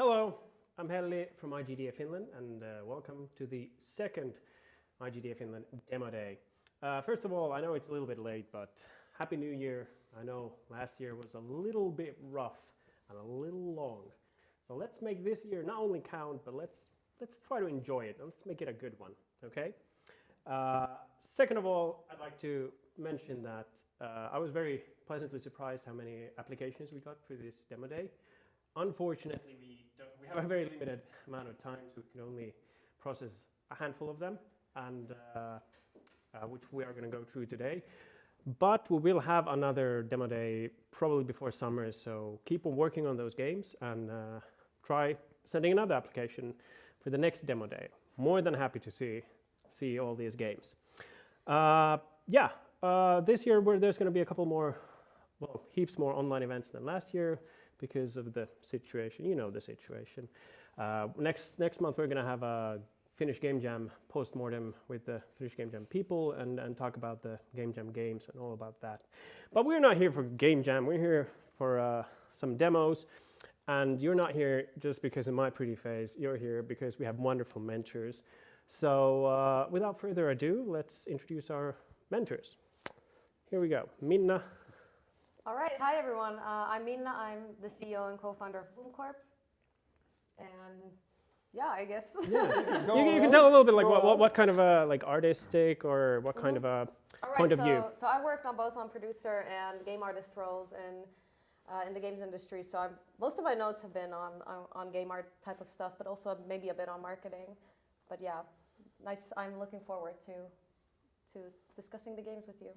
Hello, I'm Helli from IGDA Finland, and welcome to the second IGDA Finland Demo Day. First of all, I know it's a little bit late, but Happy New Year. I know last year was a little bit rough and a little long. So let's make this year not only count, but let's try to enjoy it. Let's make it a good one, okay? Second of all, I'd like to mention that I was very pleasantly surprised how many applications we got for this Demo Day. Unfortunately, we have a very limited amount of time, so we can only process a handful of them, and which we are going to go through today. But we will have another Demo Day probably before summer, so keep on working on those games and try sending another application for the next Demo Day. More than happy to see all these games. This year there's going to be a couple more, heaps more online events than last year, because of the situation, you know the situation. Next month we're going to have a Finnish Game Jam post-mortem with the Finnish Game Jam people and talk about the Game Jam games and all about that. But we're not here for Game Jam, we're here for some demos. And you're not here just because of my pretty face, you're here because we have wonderful mentors. So without further ado, let's introduce our mentors. Here we go, Minna. All right, hi everyone. I'm Minna. I'm the CEO and co-founder of Corp. And yeah, I guess. Yeah. you can tell a little bit like what kind of a like artistic or what kind of a point of view. So I worked on both on producer and game artist roles in the games industry. So most of my notes have been on game art type of stuff, but also maybe a bit on marketing. But yeah, nice. I'm looking forward to discussing the games with you.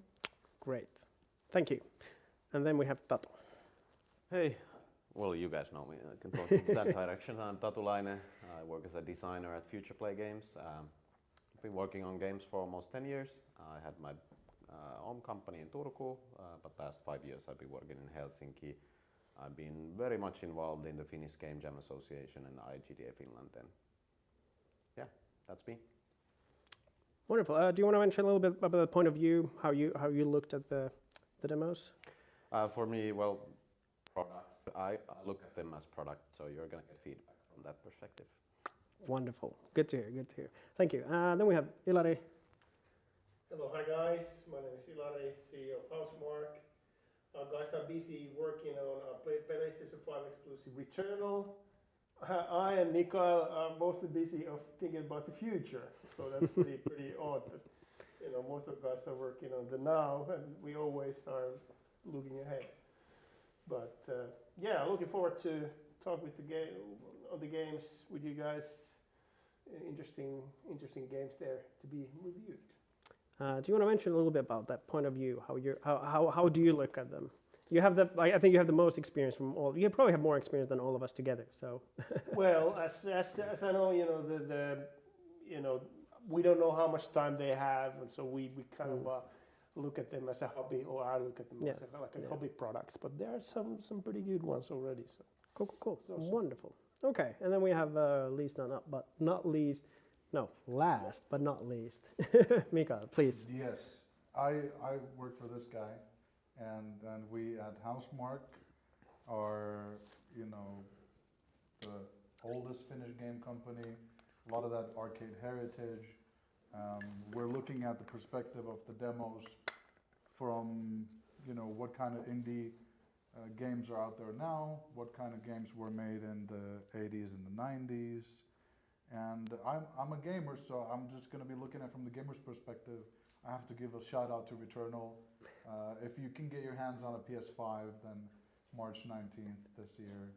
Great, thank you. And then we have Tatu. Hey, well, you guys know me. I can talk in that direction. I'm Tatu Laine. I work as a designer at Futureplay Games. I've been working on games for almost 10 years. I had my own company in Turku, but past 5 years I've been working in Helsinki. I've been very much involved in the Finnish Game Jam Association and IGDA Finland. And yeah, that's me. Wonderful. Do you want to mention a little bit about the point of view, how you looked at the demos? For me, well, product. I look at them as products, so you're going to get feedback from that perspective. Wonderful. Good to hear, good to hear. Thank you. Then we have Ilari. Hello, hi guys. My name is Ilari, CEO of Housemarque. Guys are busy working on a PlayStation 5 exclusive Returnal. I and Mikael are mostly busy of thinking about the future, so that's pretty odd. But, you know, most of the guys are working on the now, and we always are looking ahead. But yeah, looking forward to talk with the games with you guys. Interesting games there to be reviewed. Do you want to mention a little bit about that point of view? How do you look at them? You have I think you have the most experience from all. You probably have more experience than all of us together. So. Well, as I know, we don't know how much time they have, and so we kind of look at them as a hobby, or I look at them as a hobby products. But there are some pretty good ones already. So. Cool. Wonderful. Okay, and then we have last but not least, Mikael, please. Yes, I work for this guy, and then we at Housemarque are, the oldest Finnish game company. A lot of that arcade heritage. We're looking at the perspective of the demos from, what kind of indie games are out there now, what kind of games were made in the 80s and the 90s. And I'm a gamer, so I'm just going to be looking at it from the gamer's perspective. I have to give a shout out to Returnal. If you can get your hands on a PS5, then March 19th this year,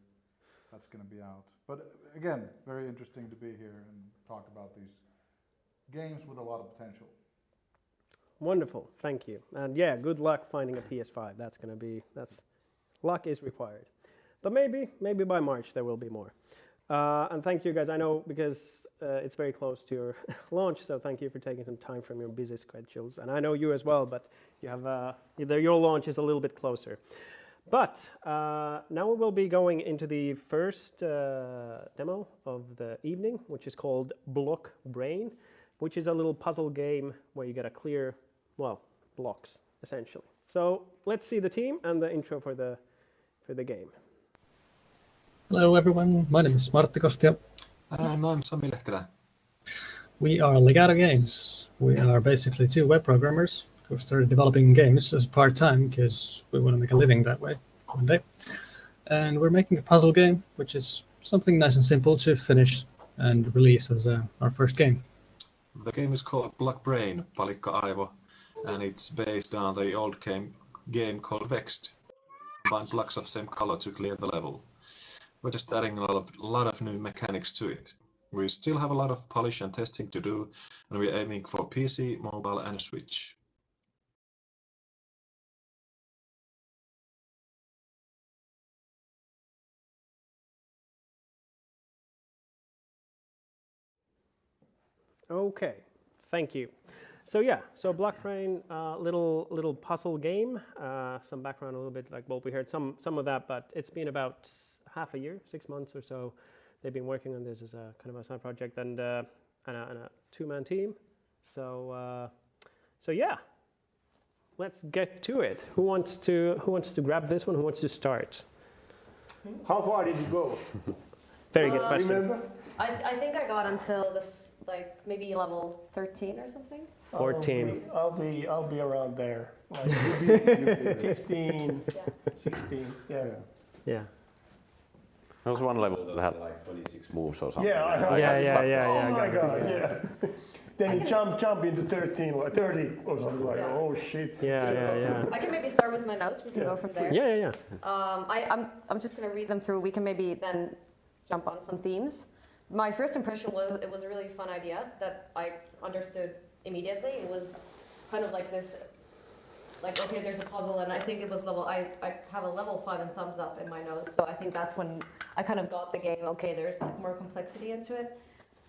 that's going to be out. But again, very interesting to be here and talk about these games with a lot of potential. Wonderful, thank you. And yeah, good luck finding a PS5. Luck is required. But maybe by March there will be more. And thank you guys, I know because it's very close to your launch, so thank you for taking some time from your busy schedules. And I know you as well, but you have your launch is a little bit closer. But now we will be going into the first demo of the evening, which is called Block Brain, which is a little puzzle game where you get a clear, blocks essentially. So let's see the team and the intro for the game. Hello everyone, my name is Martti Kostia. And I'm Sami Lehtilä. We are Legato Games. We are basically two web programmers who started developing games as part-time because we want to make a living that way one day. And we're making a puzzle game, which is something nice and simple to finish and release as our first game. The game is called Black Brain, Palikka-aivo, and it's based on the old game called Vexed. Combine blocks of same color to clear the level. We're just adding a lot of new mechanics to it. We still have a lot of polish and testing to do, and we're aiming for PC, mobile, and Switch. Okay, thank you. So Black Brain, little puzzle game. Some background a little bit like what we heard, some of that, but it's been about half a year, 6 months or so. They've been working on this as a kind of a side project and a two-man team. So yeah, let's get to it. Who wants to grab this one? Who wants to start? How far did you go? Very good question. Remember? I think I got until this, like maybe level 13 or something. 14. I'll be around there. Like 15, Yeah. 16. Yeah. Yeah. There was one level that had like 26 moves or something. Yeah, I know. Yeah. Oh my got it. god, yeah. Then you jump into 13 or 30 or something like, Yeah. oh shit. Yeah. I can maybe start with my notes. We can go from there. Yeah. I'm just gonna read them through. We can maybe then jump on some themes. My first impression was it was a really fun idea that I understood immediately. It was kind of like this, like, okay, there's a puzzle, and I think it was I have a level 5 and thumbs up in my notes, so I think that's when I kind of got the game, okay, there's like more complexity into it.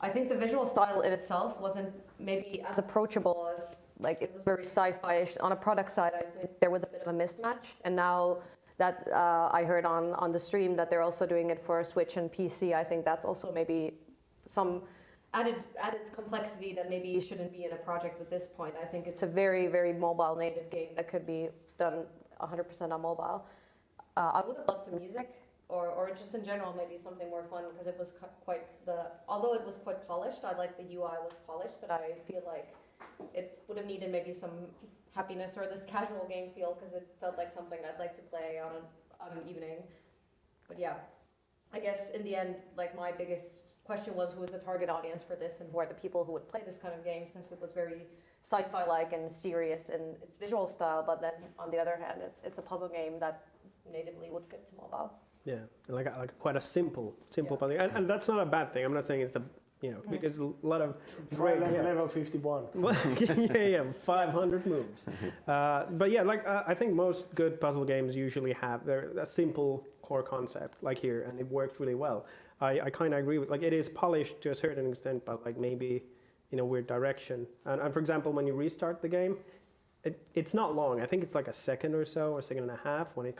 I think the visual style in itself wasn't maybe as approachable as, like, it was very sci-fi-ish. On a product side, I think there was a bit of a mismatch, and now that I heard on the stream that they're also doing it for Switch and PC, I think that's also maybe some added complexity that maybe shouldn't be in a project at this point. I think it's a very, very mobile native game that could be done 100% on mobile. I would have loved some music, or just in general maybe something more fun, because it was although it was quite polished, I like the UI was polished, but I feel like it would have needed maybe some happiness or this casual game feel, because it felt like something I'd like to play on an evening. But yeah, I guess in the end, like, my biggest question was, who is the target audience for this, and who are the people who would play this kind of game, since it was very sci-fi-like and serious in its visual style, but then on the other hand, it's a puzzle game that natively would fit to mobile. Yeah, like quite a simple puzzle, and that's not a bad thing. I'm not saying it's a, because a lot of Try level 51. yeah, 500 moves. But yeah, like I think most good puzzle games usually have a simple core concept, like here, and it works really well. I kind of agree with, like, it is polished to a certain extent, but like maybe in a weird direction. And for example, when you restart the game, it's not long. I think it's like a second or so, or a second and a half when it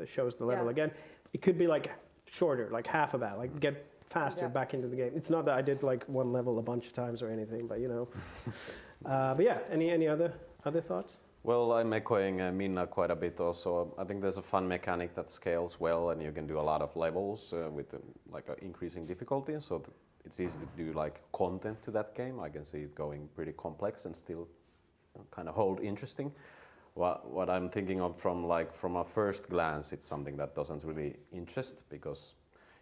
shows the level again. It could be like shorter, like half of that, like get faster back into the game. It's not that I did like one level a bunch of times or anything, but but yeah, any other thoughts? Well, I'm echoing Minna quite a bit also. I think there's a fun mechanic that scales well, and you can do a lot of levels with like increasing difficulty, so it's easy to do like content to that game. I can see it going pretty complex and still kind of hold interesting. What I'm thinking of from a first glance, it's something that doesn't really interest, because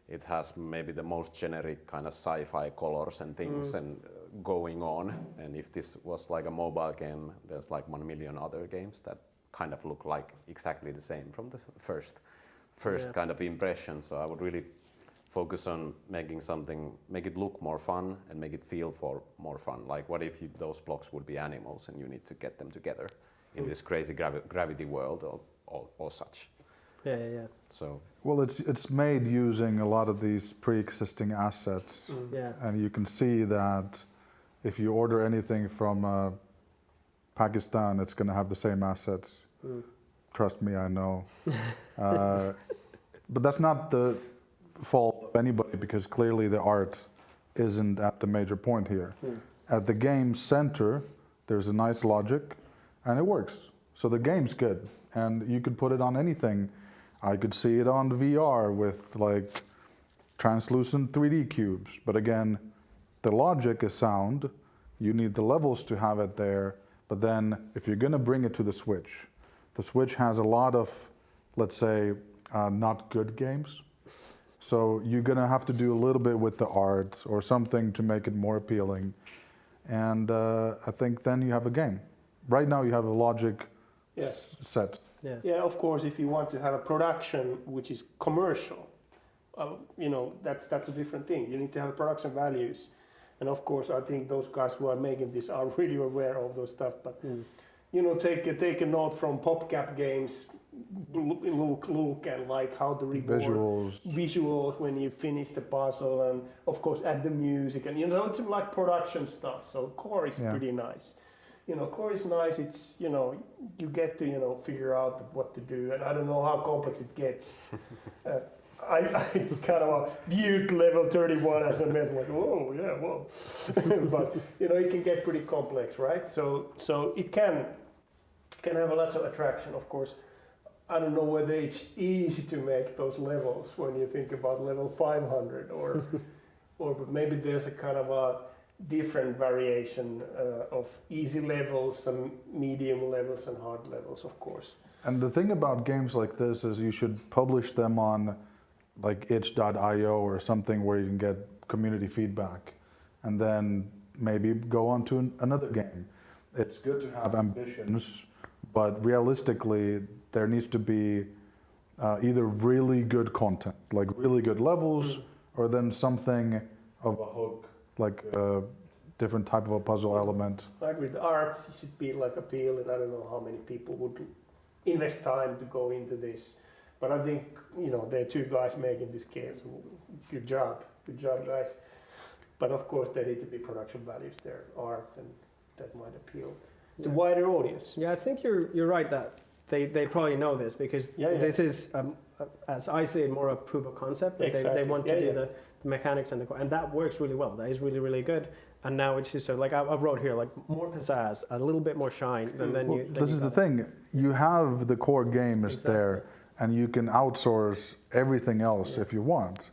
it has maybe the most generic kind of sci-fi colors and things and going on. And if this was like a mobile game, there's like 1 million other games that kind of look like exactly the same from the first kind of impression. So I would really focus on make it look more fun and make it feel more fun. Like, what if those blocks would be animals and you need to get them together in this crazy gravity world or such. Yeah. So. Well, it's made using a lot of these pre-existing assets, and you can see that if you order anything from Pakistan, it's going to have the same assets. Trust me, I know. But that's not the fault of anybody, because clearly the art isn't at the major point here. At the game center, there's a nice logic, and it works. So the game's good, and you could put it on anything. I could see it on VR with like translucent 3D cubes. But again, the logic is sound. You need the levels to have it there. But then if you're going to bring it to the Switch has a lot of, let's say, not good games. So you're going to have to do a little bit with the art or something to make it more appealing. And I think then you have a game. Right now you have a logic set. Yeah. Yeah, of course, if you want to have a production which is commercial, that's a different thing. You need to have production values. And of course, I think those guys who are making this are really aware of those stuff. But take a note from PopCap Games, look and like how the reward visuals when you finish the puzzle, and of course add the music, and it's like production stuff. So core is pretty nice. Core is nice. It's you get to figure out what to do, and I don't know how complex it gets. I kind of viewed level 31 as a mess, like whoa, yeah, whoa, but it can get pretty complex, right? So it can have a lot of attraction, of course. I don't know whether it's easy to make those levels when you think about level 500, or but maybe there's a kind of a different variation of easy levels, some medium levels, and hard levels, of course. And the thing about games like this is you should publish them on like itch.io or something where you can get community feedback, and then maybe go on to another game. It's good to have ambitions, but realistically there needs to be either really good content, like really good levels, or then something of a hook, like a different type of a puzzle element. Like with art, it should be like appealing. I don't know how many people would invest time to go into this. But I think, there are two guys making this game, so good job, guys. But of course, there need to be production values there, art, and that might appeal to wider audience. Yeah, I think you're right that they probably know this, because this is, as I see it, more a proof of concept. They want to do the mechanics and that works really well. That is really, really good. And now it's just like I wrote here, like more pizzazz, a little bit more shine, and then you. This is the thing. You have the core game is there. And you can outsource everything else if you want.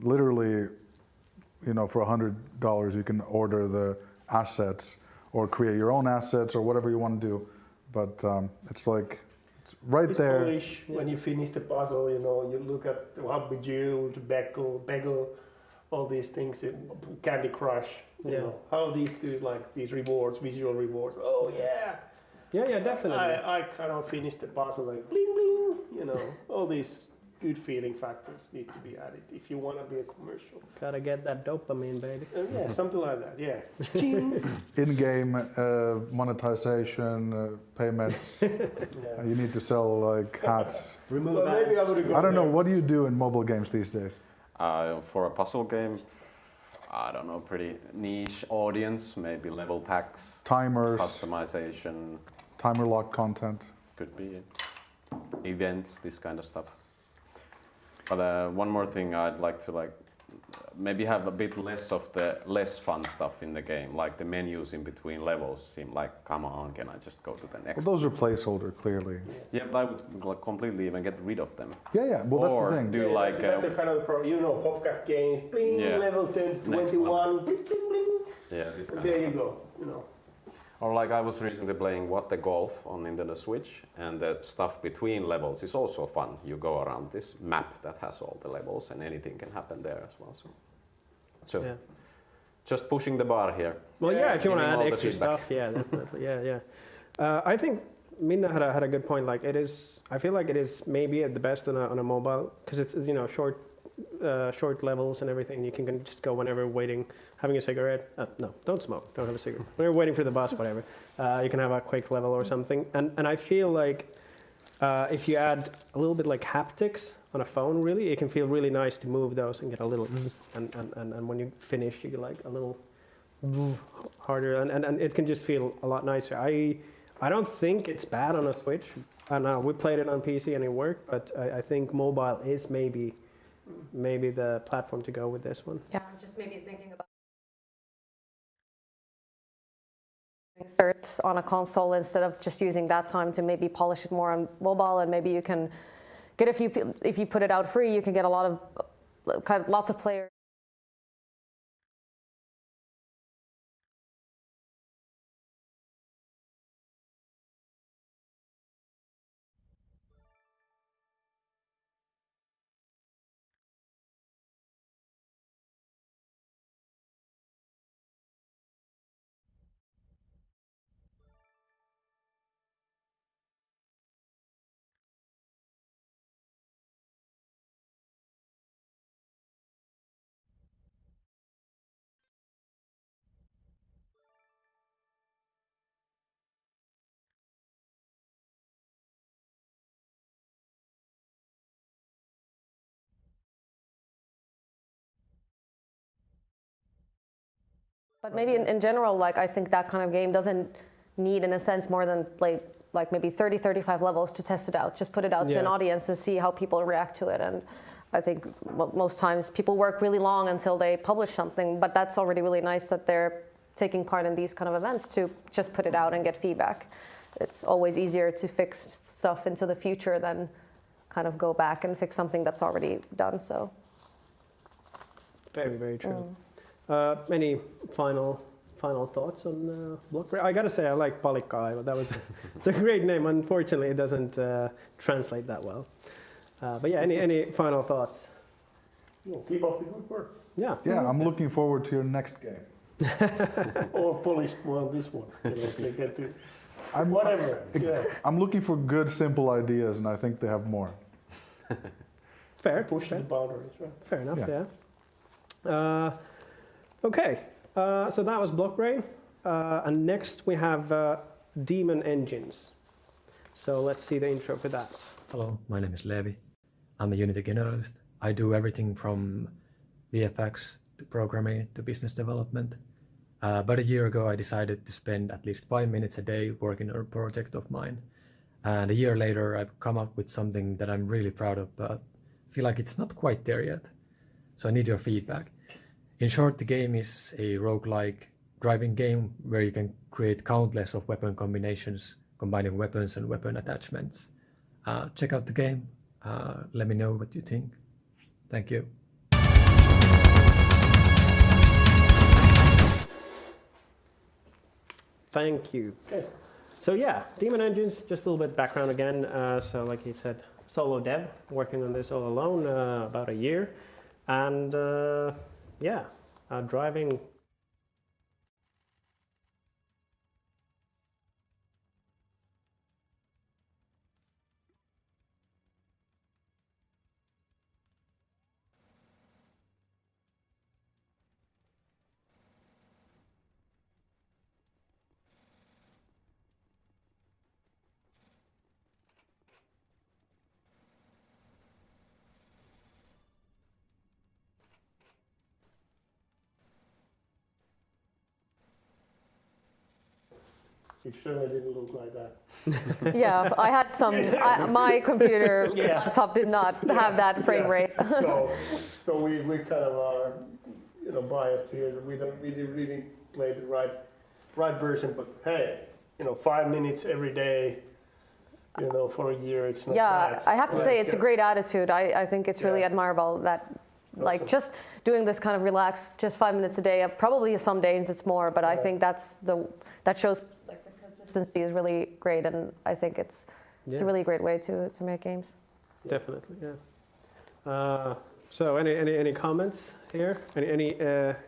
Literally, for $100, you can order the assets or create your own assets or whatever you want to do. But it's like, it's right there. Polish, when you finish the puzzle, you look at how Bejeweled, Bagel, all these things, Candy Crush, how these do like these rewards, visual rewards. Oh yeah. Yeah, definitely. I kind of finished the puzzle like bling bling. All these good feeling factors need to be added if you want to be a commercial. Gotta get that dopamine, baby. Yeah, something like that. Yeah. In-game monetization, payments. You need to sell like hats. Remove maybe I don't know. What do you do in mobile games these days? For a puzzle game, I don't know, pretty niche audience, maybe level packs, timers, customization, timer lock content. Could be events, this kind of stuff. But one more thing, I'd like to maybe have a bit less of the less fun stuff in the game, like the menus in between levels seem like, come on, can I just go to the next? Well, those are placeholder, clearly. Yeah, but I would completely even get rid of them. Yeah. Well, that's the thing. Do that's a kind of PopCap game. Bling, level 10, 21. Bling, bling, bling. Yeah, this kind there of you stuff. go. Or like I was recently playing What the Golf on Nintendo Switch, and the stuff between levels is also fun. You go around this map that has all the levels, and anything can happen there as well. So just pushing the bar here. Well, if you want to add extra stuff, definitely, I think Minna had a good point. Like I feel like it is maybe at the best on a mobile, because it's short levels and everything. You can just go whenever waiting, having a cigarette. No, don't smoke. Don't have a cigarette. When you're waiting for the bus, whatever. You can have a quick level or something. And I feel like if you add a little bit like haptics on a phone, really, it can feel really nice to move those and get a little, and when you finish, you get like a little harder, and it can just feel a lot nicer. I don't think it's bad on a Switch. We played it on PC and it worked, but I think mobile is maybe the platform to go with this one. Yeah, I'm just maybe thinking about inserts on a console instead of just using that time to maybe polish it more on mobile, and maybe you can get if you put it out free, you can get a lot of kind of lots of players. But maybe in general, like I think that kind of game doesn't need, in a sense, more than like maybe 30, 35 levels to test it out. Just put it out to an audience and see how people react to it. And I think most times people work really long until they publish something, but that's already really nice that they're taking part in these kind of events to just put it out and get feedback. It's always easier to fix stuff into the future than kind of go back and fix something that's already done. So. Very, very true. Any final thoughts on Block Brain? I gotta say I like Palikka Aivo. That was it's a great name. Unfortunately, it doesn't translate that well. But yeah, any final thoughts? Well, keep up the good work. Yeah. Yeah, I'm looking forward to your next game. Or polished one, this one. You know, they get to I'm, whatever. Yeah. I'm looking for good, simple ideas, and I think they have more. Fair. Push the boundaries, right? Fair enough. Yeah. Yeah. Okay. So that was Block Brain, and next we have Demon Engines. So let's see the intro for that. Hello, my name is Leevi. I'm a Unity generalist. I do everything from VFX to programming to business development. About a year ago, I decided to spend at least 5 minutes a day working on a project of mine. And a year later, I've come up with something that I'm really proud of, but feel like it's not quite there yet. So I need your feedback. In short, the game is a roguelike driving game where you can create countless of weapon combinations, combining weapons and weapon attachments. Check out the game. Let me know what you think. Thank you. Thank you. Okay. So yeah, Demon Engines, just a little bit background again. So like he said, solo dev, working on this all alone, about a year. And yeah, driving. It certainly didn't look like that. Yeah, I had some. My computer Yeah. laptop did not have that frame rate. So we kind of are, you know, biased here. We didn't really play the right version. But hey, you know, 5 minutes every day, you know, for a year, it's not Yeah, bad. I have to say it's a great attitude. I think it's really Yeah. admirable that, like, just doing this kind of relaxed, just 5 minutes a day. Probably some days it's more, but I think that shows like the consistency is really great, and I think it's a really great way to make games. Definitely, yeah. So any comments here? Any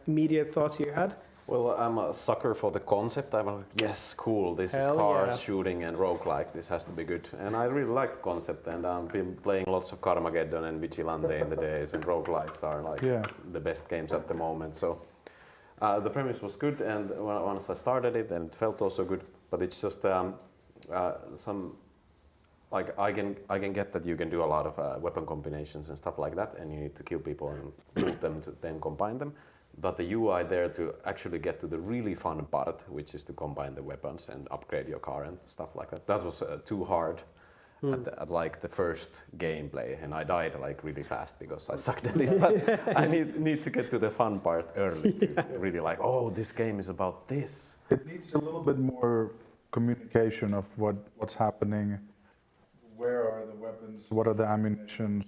immediate thoughts you had? Well, I'm a sucker for the concept. I'm like, yes, cool. This is Hell cars, yeah. shooting, and roguelike. This has to be good. And I really like the concept. And I've been playing lots of Carmageddon and Vigilante in the days. And roguelikes are like the best games at the moment. So the premise was good. And once I started it, and it felt also good. But it's just some. Like I can get that you can do a lot of weapon combinations and stuff like that, and you need to kill people and loot them to then combine them. But the UI there to actually get to the really fun part, which is to combine the weapons and upgrade your car and stuff like that. That was too hard at like the first gameplay, and I died like really fast because I sucked at it. But I need to get to the fun part early to really like, oh, this game is about this. It needs a little bit more communication of what's happening, where are the weapons, what are the ammunitions,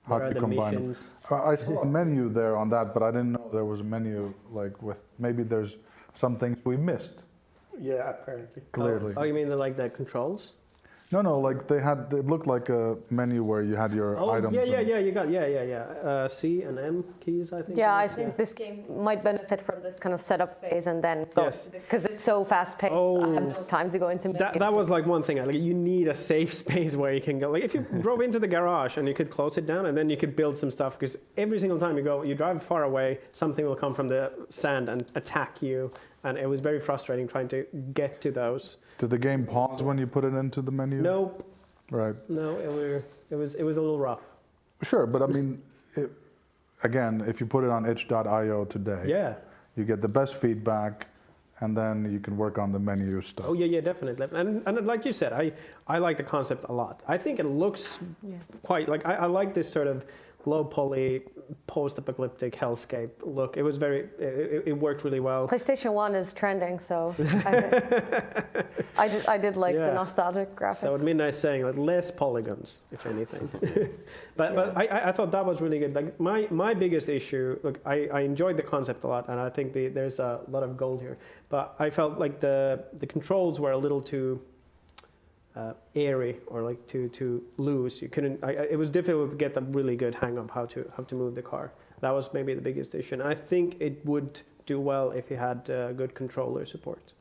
What How are to the combine them. missions? I saw a menu there on that, but I didn't know there was a menu like with maybe there's some things we missed. Yeah, apparently. Clearly. Oh, you mean the controls? No, like it looked like a menu where you had your Oh, items. yeah, and- you got, C and M keys, I think. Yeah, it I is, think this game might benefit from this kind of setup phase and then go, Yes. because it's so fast paced. I have no time to go into That menus. was like one thing. Like you need a safe space where you can go. Like if you drove into the garage and you could close it down and then you could build some stuff. Because every single time you drive far away, something will come from the sand and attack you. And it was very frustrating trying to get to those. Did the game pause when you put it into the menu? Nope. Right. No, it was a little rough. Sure, but I mean, again, if you put it on itch.io today, Yeah. you get the best feedback, and then you can work on the menu stuff. Oh yeah, definitely. And like you said, I like the concept a lot. I think it looks quite like I like this sort of low poly, post-apocalyptic hellscape look. It was it worked really well. PlayStation 1 is trending, so I did like the nostalgic graphics. So Minna is saying like less polygons, if anything. but I thought that was really good. Like my biggest issue, look, I enjoyed the concept a lot, and I think there's a lot of gold here. But I felt like the controls were a little too airy or like too loose. You couldn't. It was difficult to get a really good hang of how to move the car. That was maybe the biggest issue. And I think it would do well if you had good controller support.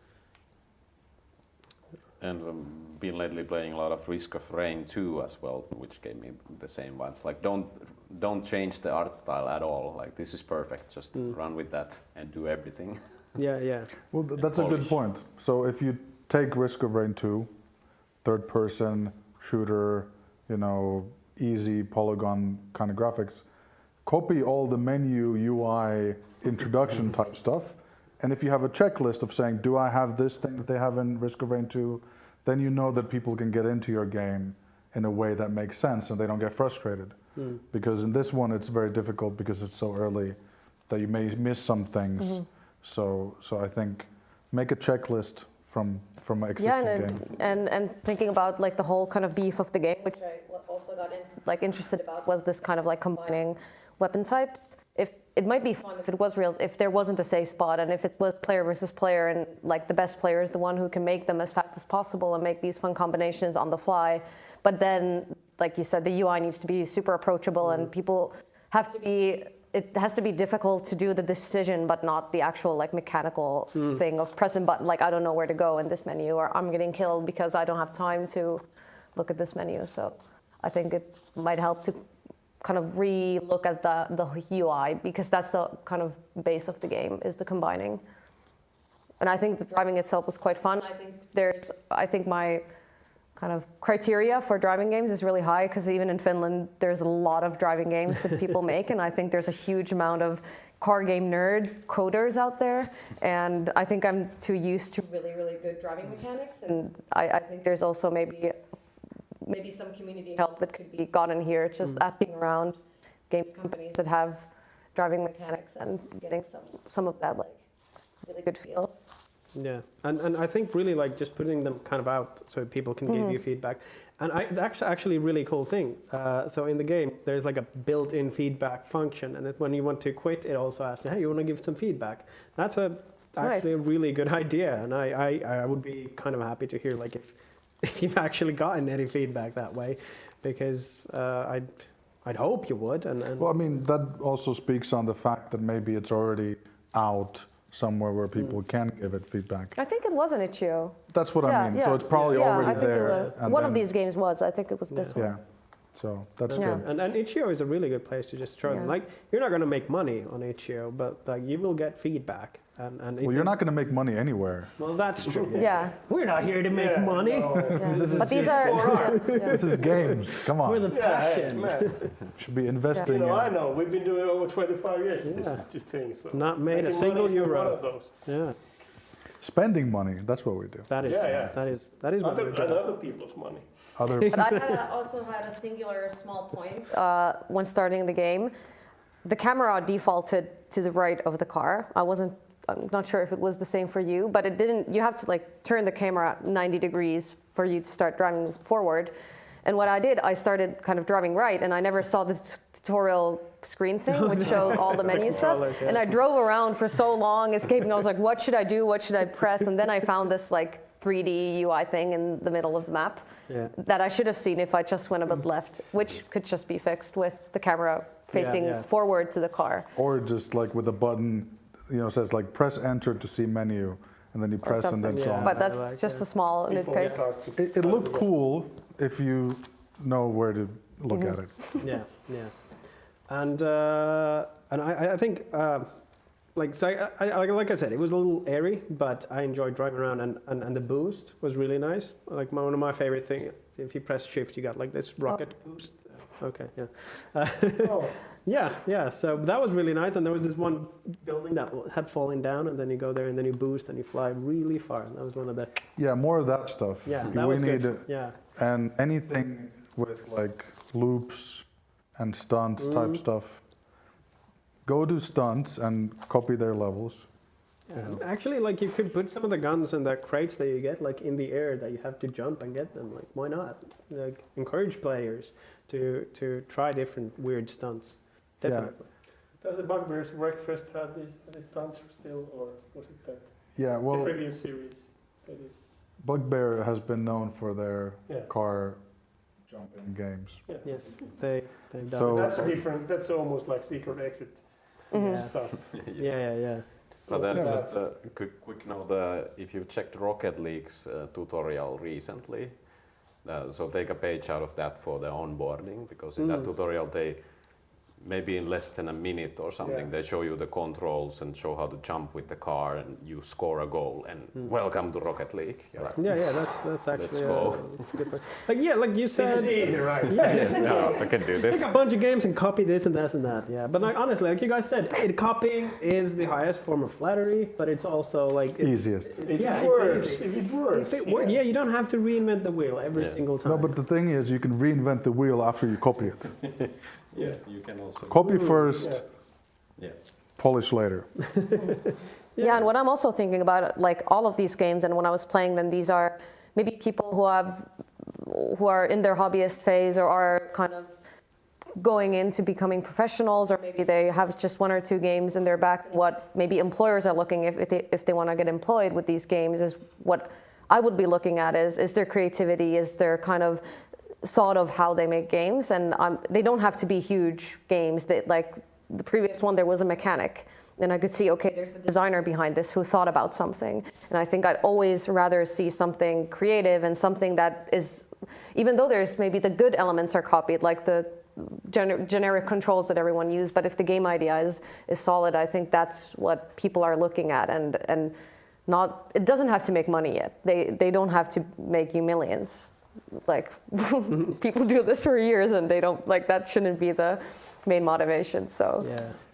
And been lately playing a lot of Risk of Rain 2 as well, which gave me the same vibes. Like don't change the art style at all. Like this is perfect. Just run with that and do everything. Yeah. Well, that's a good Polish. point. So if you take Risk of Rain 2, third-person shooter, easy polygon kind of graphics, copy all the menu UI introduction type stuff, and if you have a checklist of saying, do I have this thing that they have in Risk of Rain 2, then you know that people can get into your game in a way that makes sense and they don't get frustrated. Because in this one it's very difficult because it's so early that you may miss some things. So I think make a checklist from an existing game. And thinking about like the whole kind of beef of the game, which I also got interested about, was this kind of like combining weapon types. If it might be fun if it was real, if there wasn't a safe spot, and if it was player versus player, and like the best player is the one who can make them as fast as possible and make these fun combinations on the fly. But then, like you said, the UI needs to be super approachable, and people have to be. It has to be difficult to do the decision, but not the actual like mechanical thing of pressing button. Like I don't know where to go in this menu, or I'm getting killed because I don't have time to look at this menu. So I think it might help to kind of re-look at the UI, because that's the kind of base of the game, is the combining. And I think the driving itself was quite fun. I think my kind of criteria for driving games is really high, because even in Finland there's a lot of driving games that people make, and I think there's a huge amount of car game nerds, coders out there, and I think I'm too used to really, really good driving mechanics, and I think there's also maybe some community help that could be gotten here, just asking around games companies that have driving mechanics and getting some of that like really good feel. Yeah, and I think really like just putting them kind of out so people can give you feedback. And that's actually a really cool thing. So in the game, there's like a built-in feedback function, and when you want to quit, it also asks, hey, you want to give some feedback? That's actually a really good idea, and I would be kind of happy to hear like if you've actually gotten any feedback that way, because I'd hope you would. And Well, I mean, that also speaks on the fact that maybe it's already out somewhere where people can give it feedback. I think it was an itch.io. That's what I mean. So it's probably I already think there. it was. and One of then- these games was. I think it was this one. Yeah. So that's Yeah. good. And itch.io is a really good place to just throw them. Yeah. Like, you're not going to make money on itch.io, but like you will get feedback. And Well, you're not going to make money anywhere. Well, that's true. Yeah. We're not here to make money. Yeah. But these are. This is games. Come For on. the passion. Should be investing in. I know. We've been doing over 25 years this thing. So Not made a making single money is not euro. one of those. Yeah, Spending money. That's what we do. that is that is what we're doing. Other people's money. Other. But I also had a singular small point when starting the game. The camera defaulted to the right of the car. I'm not sure if it was the same for you, but it didn't. You have to like turn the camera 90 degrees for you to start driving forward. And what I did, I started kind of driving right, and I never saw the tutorial screen thing, which showed all the menu stuff. Yeah. And I drove around for so long, escaping. I was like, what should I do? What should I press? And then I found this like 3D UI thing in the middle of the map that I should have seen if I just went a bit left, which could just be fixed with the camera facing forward to the car. Or just like with a button, says like press enter to see menu, and then you press and then so on. But that's just a small nitpick. It looked cool if you know where to look at it. Yeah. And I think, like I said, it was a little airy, but I enjoyed driving around, and the boost was really nice. Like one of my favorite things, if you press shift, you got like this rocket boost. Okay, yeah. Yeah, so that was really nice, and there was this one building that had fallen down, and then you go there, and then you boost, and you fly really far. That was one of the... Yeah, more of that stuff. Yeah, that was good. And anything with like loops and stunts type stuff. Go to stunts and copy their levels. Yeah. Actually, like you could put some of the guns and the crates that you get like in the air that you have to jump and get them. Like why not? Like encourage players to try different weird stunts. Definitely. Does the Bugbears Breakfast have these stunts still, or was it that the previous series? Maybe. Bugbear has been known for their car jumping games. Yeah. Yes, they've done. So that's different. That's almost like secret exit stuff. Yeah. But then just a quick note, if you've checked Rocket League's tutorial recently, so take a page out of that for the onboarding, because in that tutorial they, maybe in less than a minute or something, they show you the controls and show how to jump with the car, and you score a goal, and welcome to Rocket League. Yeah, that's actually Let's go. That's a good point. Like you said. This is easy, right? Yes, I can do this. Take a bunch of games and copy this and that and that. Yeah, but like honestly, like you guys said, copying is the highest form of flattery, but it's also like easiest. If it works. You don't have to reinvent the wheel every single time. No, but the thing is, you can reinvent the wheel after you copy it. Yes, you can also Copy first, polish later. Yeah, and what I'm also thinking about, like all of these games, and when I was playing them, these are maybe people who are in their hobbyist phase or are kind of going into becoming professionals, or maybe they have just one or two games in their back. What maybe employers are looking if they want to get employed with these games is what I would be looking at is their creativity, is their kind of thought of how they make games, and they don't have to be huge games. That like the previous one, there was a mechanic, and I could see, okay, there's a designer behind this who thought about something, and I think I'd always rather see something creative and something that is, even though there's maybe the good elements are copied, like the generic controls that everyone uses, but if the game idea is solid, I think that's what people are looking at, and not, it doesn't have to make money yet. They don't have to make you millions. Like people do this for years, and they don't, like, that shouldn't be the main motivation. So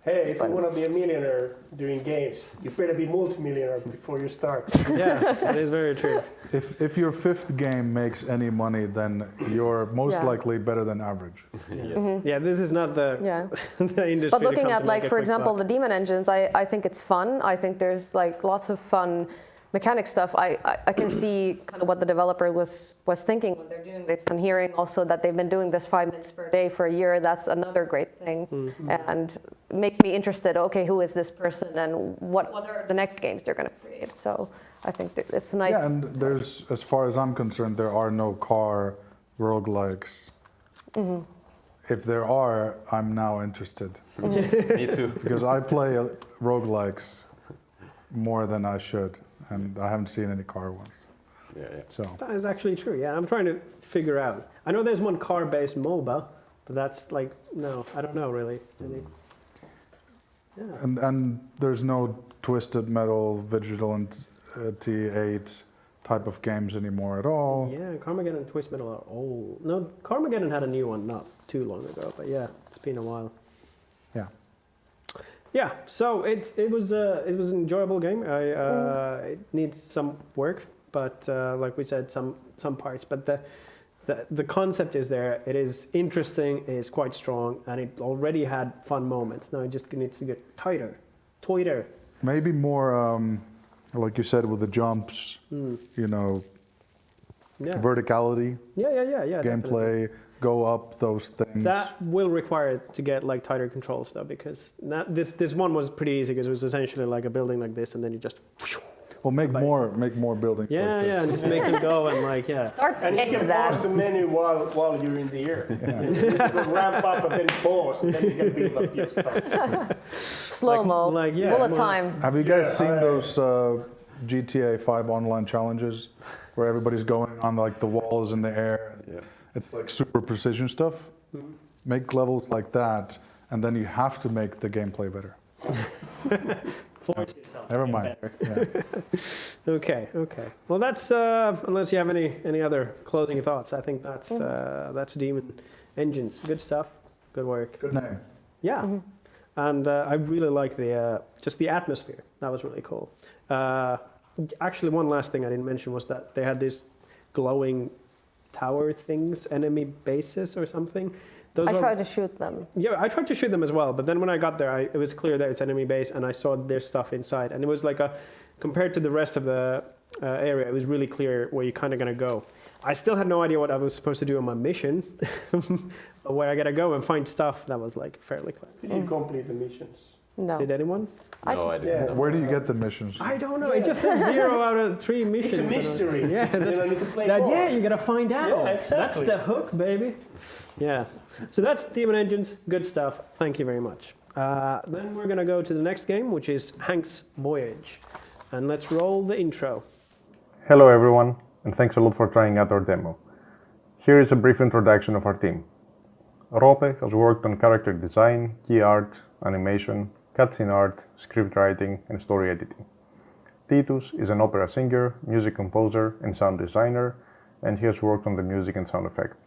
hey, if you want to be a millionaire doing games, you better be multimillionaire before you start. Yeah, that is very true. If your fifth game makes any money, then you're most likely better than average. Yes. Yeah, this is not the the industry. But looking at, like, for example, the Demon engines, I think it's fun. I think there's like lots of fun mechanic stuff. I can see kind of what the developer was thinking when they're doing this, and hearing also that they've been doing this 5 minutes per day for a year. That's another great thing, and makes me interested. Okay, who is this person, and what are the next games they're going to create? So I think it's nice. Yeah, and there's, as far as I'm concerned, there are no car roguelikes. If there are, I'm now interested. Yes, me too. Because I play roguelikes more than I should, and I haven't seen any car ones. Yeah. So That is actually true. Yeah, I'm trying to figure out. I know there's one car-based MOBA, but that's like, no, I don't know really. and there's no Twisted Metal, Vigilant T8 type of games anymore at all. Yeah, Carmageddon and Twist Metal are old. No, Carmageddon had a new one not too long ago, but yeah, it's been a while. Yeah. Yeah, so it was an enjoyable game. It needs some work, but like we said, some parts. But the concept is there. It is interesting. It is quite strong, and it already had fun moments. Now it just needs to get tighter. Maybe more, like you said, with the jumps. You know, Yeah. verticality, Yeah. gameplay, go up, those things. That will require it to get like tighter controls though, because this one was pretty easy because it was essentially like a building like this, and then you just Well, make more buildings. yeah, like this. and just make them go and like Start And you playing can that. pause the menu while you're in the air. You can ramp up and then pause, and then you can build up your stuff. Slow-mo, like, yeah, bullet more- time. Have you guys Yeah, seen those GTA 5 online challenges where everybody's going on like the walls in the air? Yeah. It's like super precision stuff. Make levels like that, and then you have to make the gameplay better. force yourself. to Never get mind. better. Yeah. Okay. Well, that's unless you have any other closing thoughts. I think that's Demon Engines. Good stuff. Good work. Good name. Yeah. And I really like the just the atmosphere. That was really cool. Actually, one last thing I didn't mention was that they had these glowing tower things, enemy bases or something. Those I are- tried to shoot them. Yeah, I tried to shoot them as well, but then when I got there, it was clear that it's enemy base, and I saw their stuff inside, and it was like compared to the rest of the area, it was really clear where you're kind of gonna go. I still had no idea what I was supposed to do on my mission, where I gotta go and find stuff. That was like fairly clear. Did you complete the missions? No. Did anyone? I No, just- I didn't. Yeah. Where do you get the missions? I don't know. It just says 0 out of 3 missions. It's a mystery. Yeah, Then that's, I need to play that, more. yeah, you gotta find out. Yeah, That's exactly. the hook, baby. Yeah. So that's Demon Engines. Good stuff. Thank you very much. Then we're gonna go to the next game, which is Hank's Voyage, and let's roll the intro. Hello everyone, and thanks a lot for trying out our demo. Here is a brief introduction of our team. Roope has worked on character design, key art, animation, cutscene art, script writing, and story editing. Titus is an opera singer, music composer, and sound designer, and he has worked on the music and sound effects.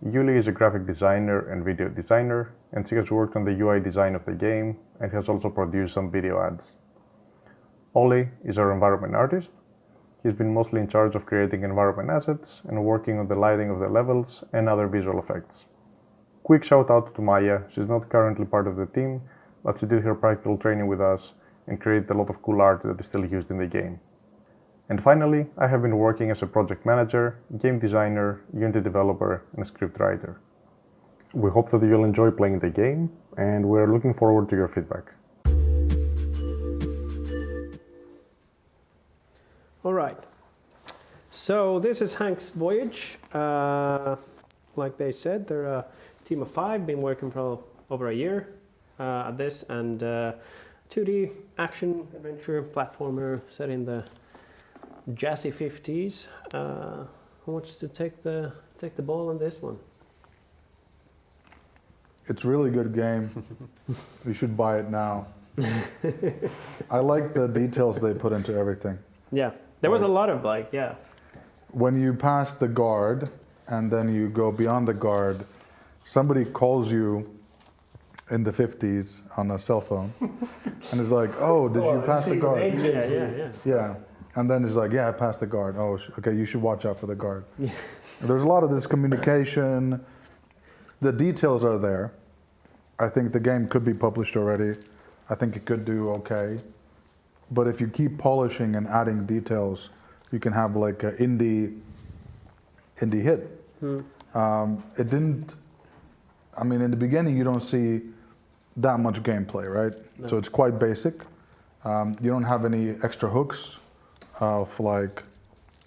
Yuli is a graphic designer and video designer, and she has worked on the UI design of the game, and has also produced some video ads. Ollie is our environment artist. He's been mostly in charge of creating environment assets and working on the lighting of the levels and other visual effects. Quick shout out to Maya. She's not currently part of the team, but she did her practical training with us and created a lot of cool art that is still used in the game. And finally, I have been working as a project manager, game designer, Unity developer, and script writer. We hope that you'll enjoy playing the game, and we're looking forward to your feedback. All right. So this is Hank's Voyage. Like they said, they're a team of 5, been working for over a year at this, and 2D action adventure platformer set in the jazzy 50s. Who wants to take the ball on this one? It's a really good game. You should buy it now. I like the details they put into everything. Yeah, there was a lot of When you pass the guard and then you go beyond the guard, somebody calls you in the 50s on a cell phone and it's like, oh, did you pass the guard? Yeah. And then it's like, yeah, I passed the guard. Oh, okay, you should watch out for the guard. Yeah. There's a lot of this communication. The details are there. I think the game could be published already. I think it could do okay. But if you keep polishing and adding details, you can have like an indie hit. It didn't, I mean, in the beginning, you don't see that much gameplay, right? No. So it's quite basic. You don't have any extra hooks of like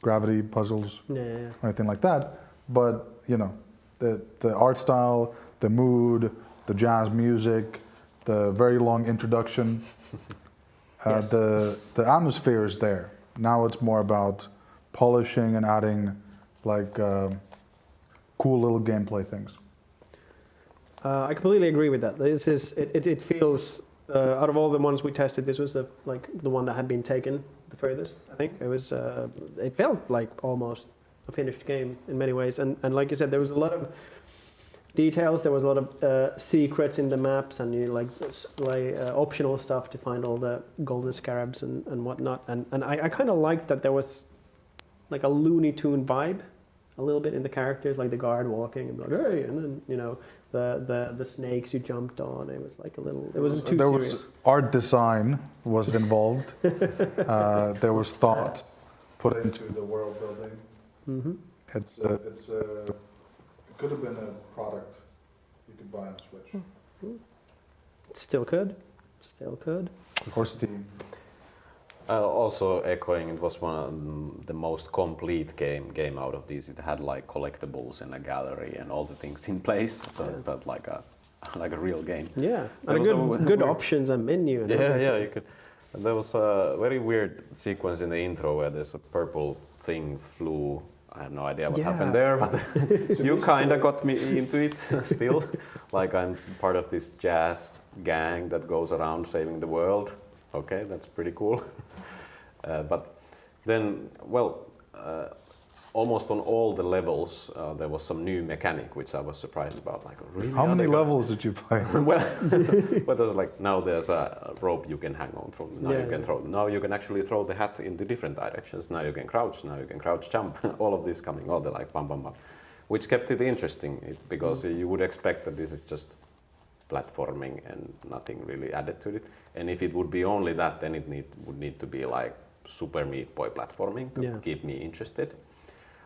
gravity puzzles or anything like that. But, you know, the art style, the mood, the jazz music, the very long introduction, Yes. the atmosphere is there. Now it's more about polishing and adding like cool little gameplay things. I completely agree with that. This is it feels out of all the ones we tested, this was the one that had been taken the furthest. I think it was. It felt like almost a finished game in many ways, and like you said, there was a lot of details. There was a lot of secrets in the maps, and you optional stuff to find all the golden scarabs and whatnot. And I kind of liked that there was like a Looney Tune vibe a little bit in the characters, like the guard walking and like, hey, and then, you know, the snakes you jumped on. It was like a little, it wasn't too serious. Was art design was involved. There was thought put into the world building. Mm-hmm. It could have been a product you could buy on Switch. Still could. Still could. Or Steam. Also echoing, it was one of the most complete game out of these. It had like collectibles and a gallery and all the things in place, so it felt like a real game. Yeah, There and was good options and menu. And everything. Yeah, you could. And there was a very weird sequence in the intro where there's a purple thing flew. I have no idea what happened there, but you kind of got me into it still. Like I'm part of this jazz gang that goes around saving the world. Okay, that's pretty cool. But then, almost on all the levels, there was some new mechanic, which I was surprised about. Like, really? How many levels did you play? Well, there's like, now there's a rope you can hang on from. Now you can throw. Now you can actually throw the hat in the different directions. Now you can crouch. Now you can crouch jump. All of this coming. All the like bam bam bam, which kept it interesting because you would expect that this is just platforming and nothing really added to it. And if it would be only that, then it would need to be like Super Meat Boy platforming to keep me interested.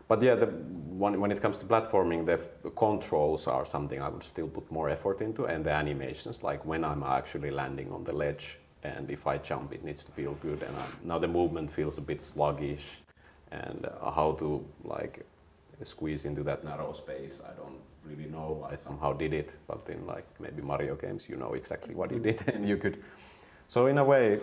But yeah, when it comes to platforming, the controls are something I would still put more effort into, and the animations, like when I'm actually landing on the ledge, and if I jump, it needs to feel good. And now the movement feels a bit sluggish, and how to like squeeze into that narrow space, I don't really know. I somehow did it, but in like maybe Mario games, you know exactly what you did, and you could. So in a way,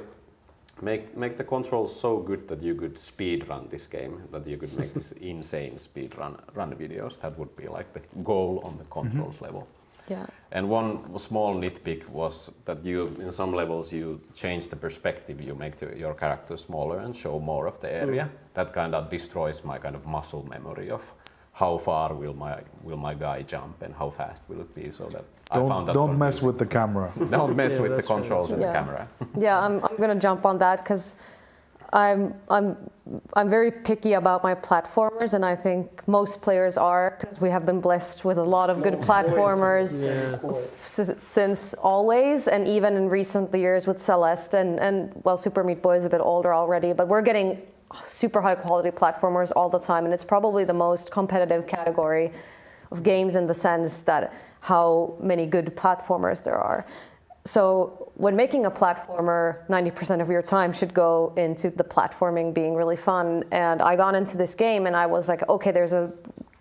make the controls so good that you could speed run this game, that you could make this insane speed run videos. That would be like the goal on the controls level. Yeah. And one small nitpick was that in some levels you change the perspective, you make your character smaller and show more of the area. That kind of destroys my kind of muscle memory of how far will my guy jump and how fast will it be, so that Don't mess with the camera. Don't mess with the controls and the camera. Yeah, I'm gonna jump on that because I'm very picky about my platformers, and I think most players are, because we have been blessed with a lot of good platformers since always, and even in recent years with Celeste and Super Meat Boy is a bit older already, but we're getting super high quality platformers all the time, and it's probably the most competitive category of games in the sense that how many good platformers there are. So when making a platformer, 90% of your time should go into the platforming being really fun. And I got into this game and I was like, okay, there's a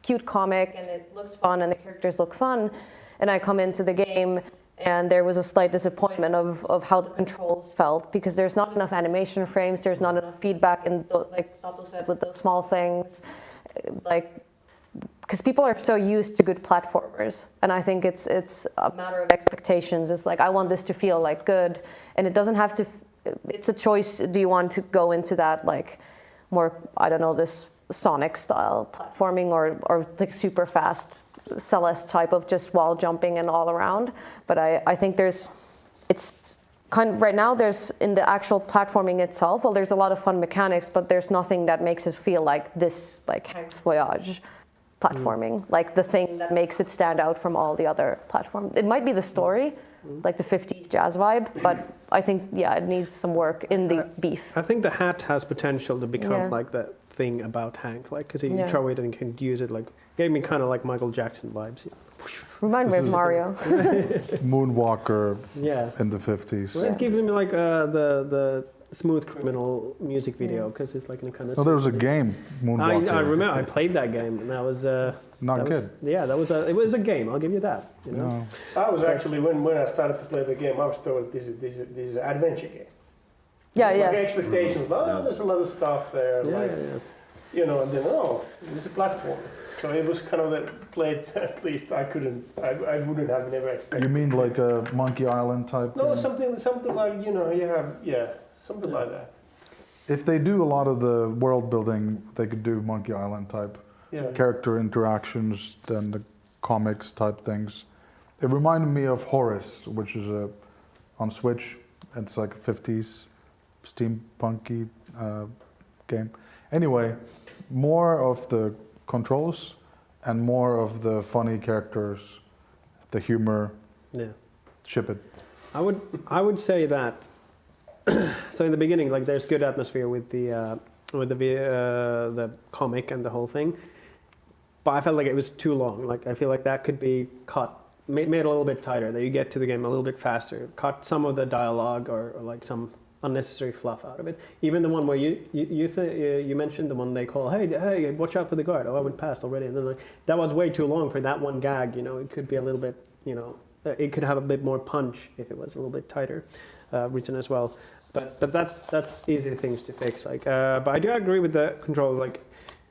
cute comic and it looks fun and the characters look fun. And I come into the game and there was a slight disappointment of how the controls felt, because there's not enough animation frames, there's not enough feedback, and like Tatu said, with those small things, like, because people are so used to good platformers, and I think it's a matter of expectations. It's like, I want this to feel like good, and it doesn't have to. It's a choice. Do you want to go into that like more, I don't know, this Sonic style platforming, or like super fast Celeste type of just wall jumping and all around? But I think it's kind of, right now there's, in the actual platforming itself, well, there's a lot of fun mechanics, but there's nothing that makes it feel like this, like Hank's Voyage platforming, like the thing that makes it stand out from all the other platforms. It might be the story, like the 50s jazz vibe, but I think, it needs some work in the beef. I think the hat has potential to become like that thing about Hank, like, because you throw it and you can use it, like, gave me kind of like Michael Jackson vibes. Remind me of Mario. Moonwalker in the 50s. Well, it gives me like the Smooth Criminal music video, because it's like in a kind of. Oh, there was a game, Moonwalker. I remember I played that game, and that was not good. It was a game. I'll give you that. You know? No. I was actually, when I started to play the game, I was told this is an adventure game. Yeah. Like expectations, there's a lot of stuff there, you know, and then it's a platform. So it was kind of played. At least I wouldn't have never expected. You mean like a Monkey Island type? No, game? something like, you know, you have something like that. If they do a lot of the world building, they could do Monkey Island type character interactions, then the comics type things. It reminded me of Horace, which is on Switch. It's like a 50s steampunky game. Anyway, more of the controls and more of the funny characters, the humor. Yeah. Ship it. I would say that. So in the beginning, like, there's good atmosphere with the with the comic and the whole thing. But I felt like it was too long. Like I feel like that could be cut, made a little bit tighter. That you get to the game a little bit faster. Cut some of the dialogue or like some unnecessary fluff out of it. Even the one where you mentioned the one they call, hey, watch out for the guard. Oh, I went past already, and then like that was way too long for that one gag. You know, it could be a little bit, you know, it could have a bit more punch if it was a little bit tighter written as well. But that's easy things to fix. Like, but I do agree with the controls. Like,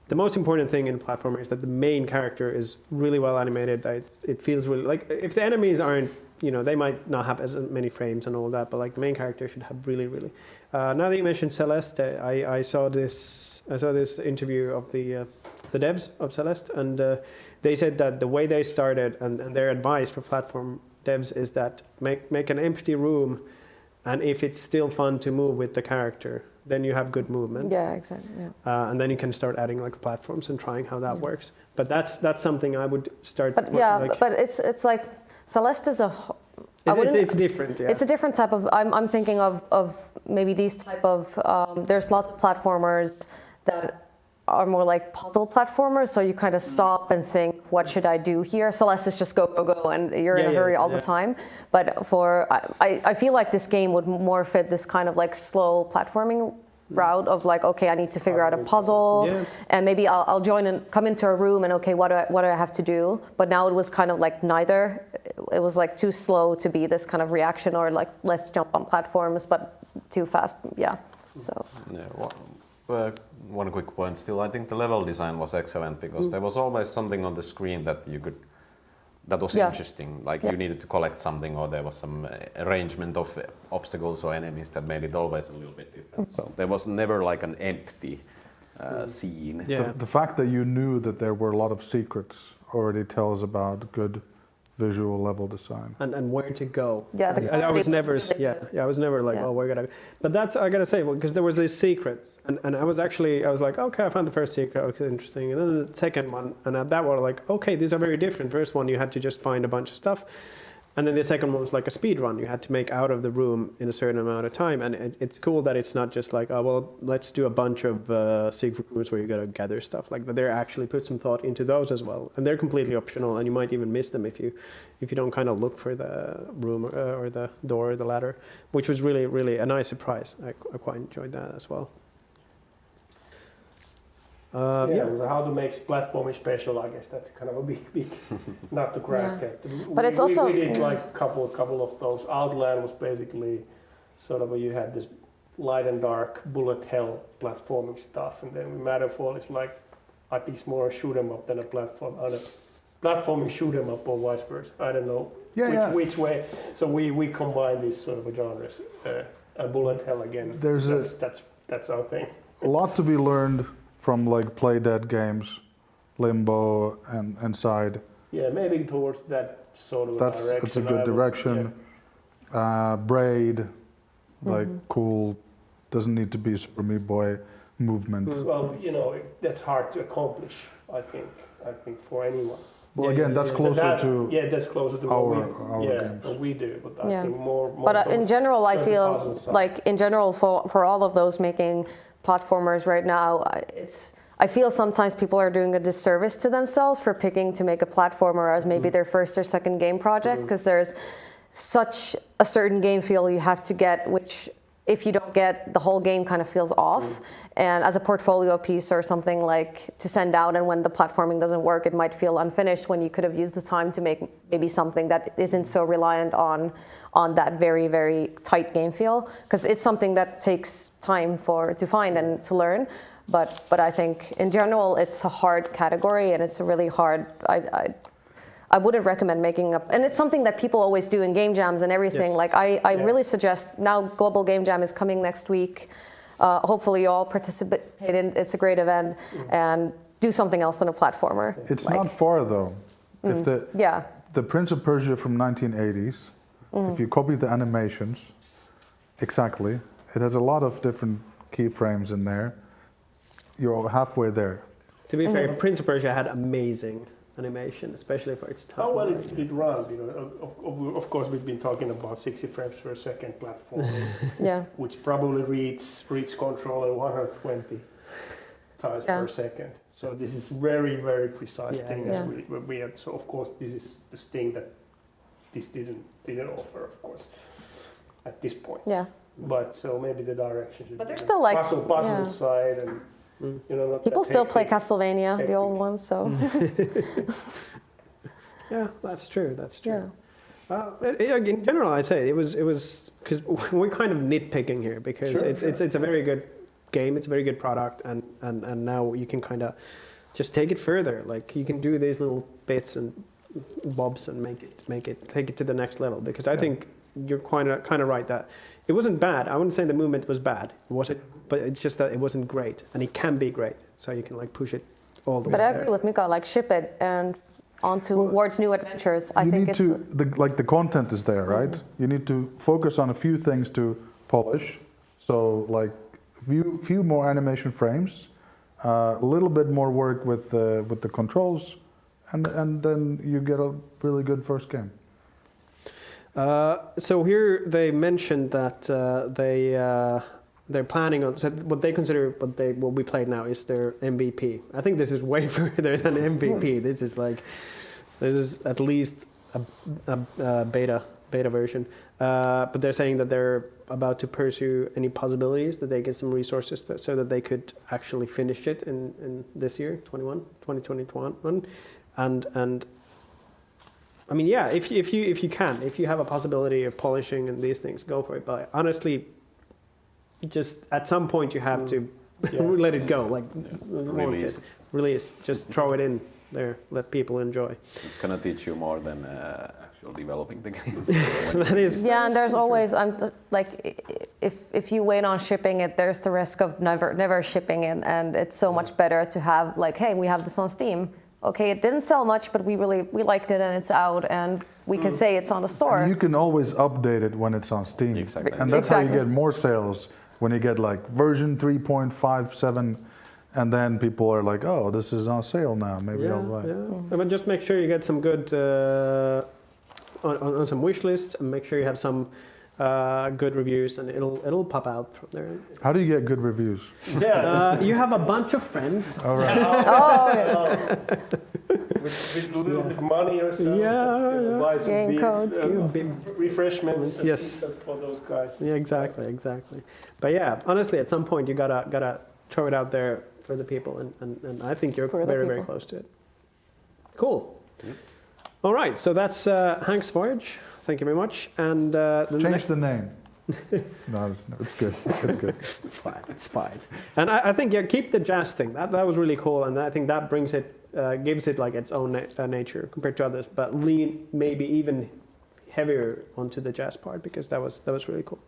the most important thing in platformer is that the main character is really well animated. That it feels really like if the enemies aren't, you know, they might not have as many frames and all that, but like the main character should have really. Now that you mentioned Celeste, I saw this interview of the devs of Celeste, and they said that the way they started and their advice for platform devs is that make an empty room. And if it's still fun to move with the character, then you have good movement. Yeah, exactly. Yeah. And then you can start adding like platforms and trying how that works. But that's something I would start. But but it's like Celeste is it's different. Yeah. It's a different type of. I'm thinking of maybe these type of. There's lots of platformers that are more like puzzle platformers, so you kind of stop and think, what should I do here? Celeste is just go, and you're in a hurry all the time. But I feel like this game would more fit this kind of like slow platforming route of like, okay, I need to figure out a puzzle, and maybe I'll join and come into a room and okay, what do I have to do? But now it was kind of like neither. It was like too slow to be this kind of reaction or like let's jump on platforms, but too fast. Yeah. So. Yeah. One quick point still, I think the level design was excellent because there was always something on the screen that was interesting, like you needed to collect something or there was some arrangement of obstacles or enemies that made it always a little bit different. So there was never like an empty scene. Yeah. The fact that you knew that there were a lot of secrets already tells about good visual level design and where to go. Yeah, I was never I was never like oh where gotta go. But that's I gotta say because there was these secrets and I was like okay, I found the first secret, okay, interesting, and then the second one, and at that one like okay, these are very different. First one you had to just find a bunch of stuff, and then the second one was like a speed run. You had to make out of the room in a certain amount of time, and it's cool that it's not just like oh well let's do a bunch of secret rooms where you gotta gather stuff. Like but they're actually put some thought into those as well, and they're completely optional, and you might even miss them if you don't kind of look for the room or the door or the ladder, which was really a nice surprise. I quite enjoyed that as well. How to make platforming special, I guess that's kind of a big nut to crack. But it's also we did like couple of those. Outland was basically sort of you had this light and dark bullet hell platforming stuff, and then Matterfall is like I think it's more a shoot 'em up than a platforming shoot 'em up or vice versa. I don't know which way. So we combine these sort of genres. A bullet hell again. That's our thing. A lot to be learned from like Play Dead games, Limbo and Side. Yeah, maybe towards that sort of direction. That's a good direction. Braid, like cool, doesn't need to be Super Meat Boy movement. Well, you know, that's hard to accomplish, I think for anyone. Well, again, that's closer to that's closer to our games. What we do, but I think more but in general, I feel like in general for all of those making platformers right now, I feel sometimes people are doing a disservice to themselves for picking to make a platformer as maybe their first or second game project, because there's such a certain game feel you have to get, which if you don't get, the whole game kind of feels off. And as a portfolio piece or something like to send out, and when the platforming doesn't work, it might feel unfinished when you could have used the time to make maybe something that isn't so reliant on that very, very tight game feel, because it's something that takes time to find and to learn. But I think in general it's a hard category, and it's a really hard. I wouldn't recommend making up, and it's something that people always do in game jams and everything. Like I really suggest, now Global Game Jam is coming next week. Hopefully you all participate in. It's a great event, and do something else than a platformer. It's like, not far though. If the Prince of Persia from 1980s. If you copy the animations, exactly, it has a lot of different keyframes in there. You're halfway there. To be fair, Prince of Persia had amazing animation, especially for its time. How well it runs, you know. Of course, we've been talking about 60 frames per second platform, which probably reads control at 120. times Yeah. per second. So this is very, very precise Yeah, thing. yeah. As we had. So of course this is the thing that this didn't offer, of course, at this point. Yeah. But so maybe the direction should But be there's the still, like, puzzle yeah. side and not People that still play hectic. Castlevania, the old ones, so Yeah, that's true. That's true. yeah. In general, I'd say it was because we're kind of nitpicking here because Sure, it's a very good game. It's a very good product, and now you can kind of just take it further. Like you can do these little bits and bobs and take it to the next level. Because I think you're kind of right that it wasn't bad. I wouldn't say the movement was bad. It wasn't, but it's just that it wasn't great, and it can be great. So you can like push it all the But way. I agree with Mikael, like ship it and on towards new adventures. I You think need it's to, the content is there, right? You need to focus on a few things to polish. So like few more animation frames, a little bit more work with the controls, and then you get a really good first game. So here they mentioned that they're planning on what they consider what we played now is their MVP. I think this is way further than MVP. This is at least a beta version. But they're saying that they're about to pursue any possibilities that they get some resources so that they could actually finish it in this year, 2021, and. I mean, yeah, if you have a possibility of polishing and these things, go for it. But honestly, just at some point you have to let it go, like release. Just throw it in there, let people enjoy. It's gonna teach you more than actual developing the game. That is. yeah, and there's always like if you wait on shipping it, there's the risk of never shipping it, and it's so much better to have like, hey, we have this on Steam. Okay, it didn't sell much, but we liked it and it's out, and we can say it's on the store. And you can always update it when it's on Steam. Exactly. And that's how you get more sales, when you get like version 3.57, and then people are like, oh, this is on sale now, maybe I'll buy it. Yeah. But just make sure you get some good on some wish lists, and make sure you have some good reviews, and it'll pop out from there. How do you get good reviews? You have a bunch of friends. All right. With a little bit of money or something. Buy some Game codes. refreshments. Yes. For those guys. Yeah, exactly. But yeah, honestly, at some point you gotta throw it out there for the people, and I think you're very close to it. Cool. All right, so that's Hank's Voyage. Thank you very much. And Change the name. No, it's good. It's good. It's fine. And I think keep the jazz thing. That was really cool, and I think that brings it, gives it like its own nature compared to others. But lean maybe even heavier onto the jazz part, because that was really cool.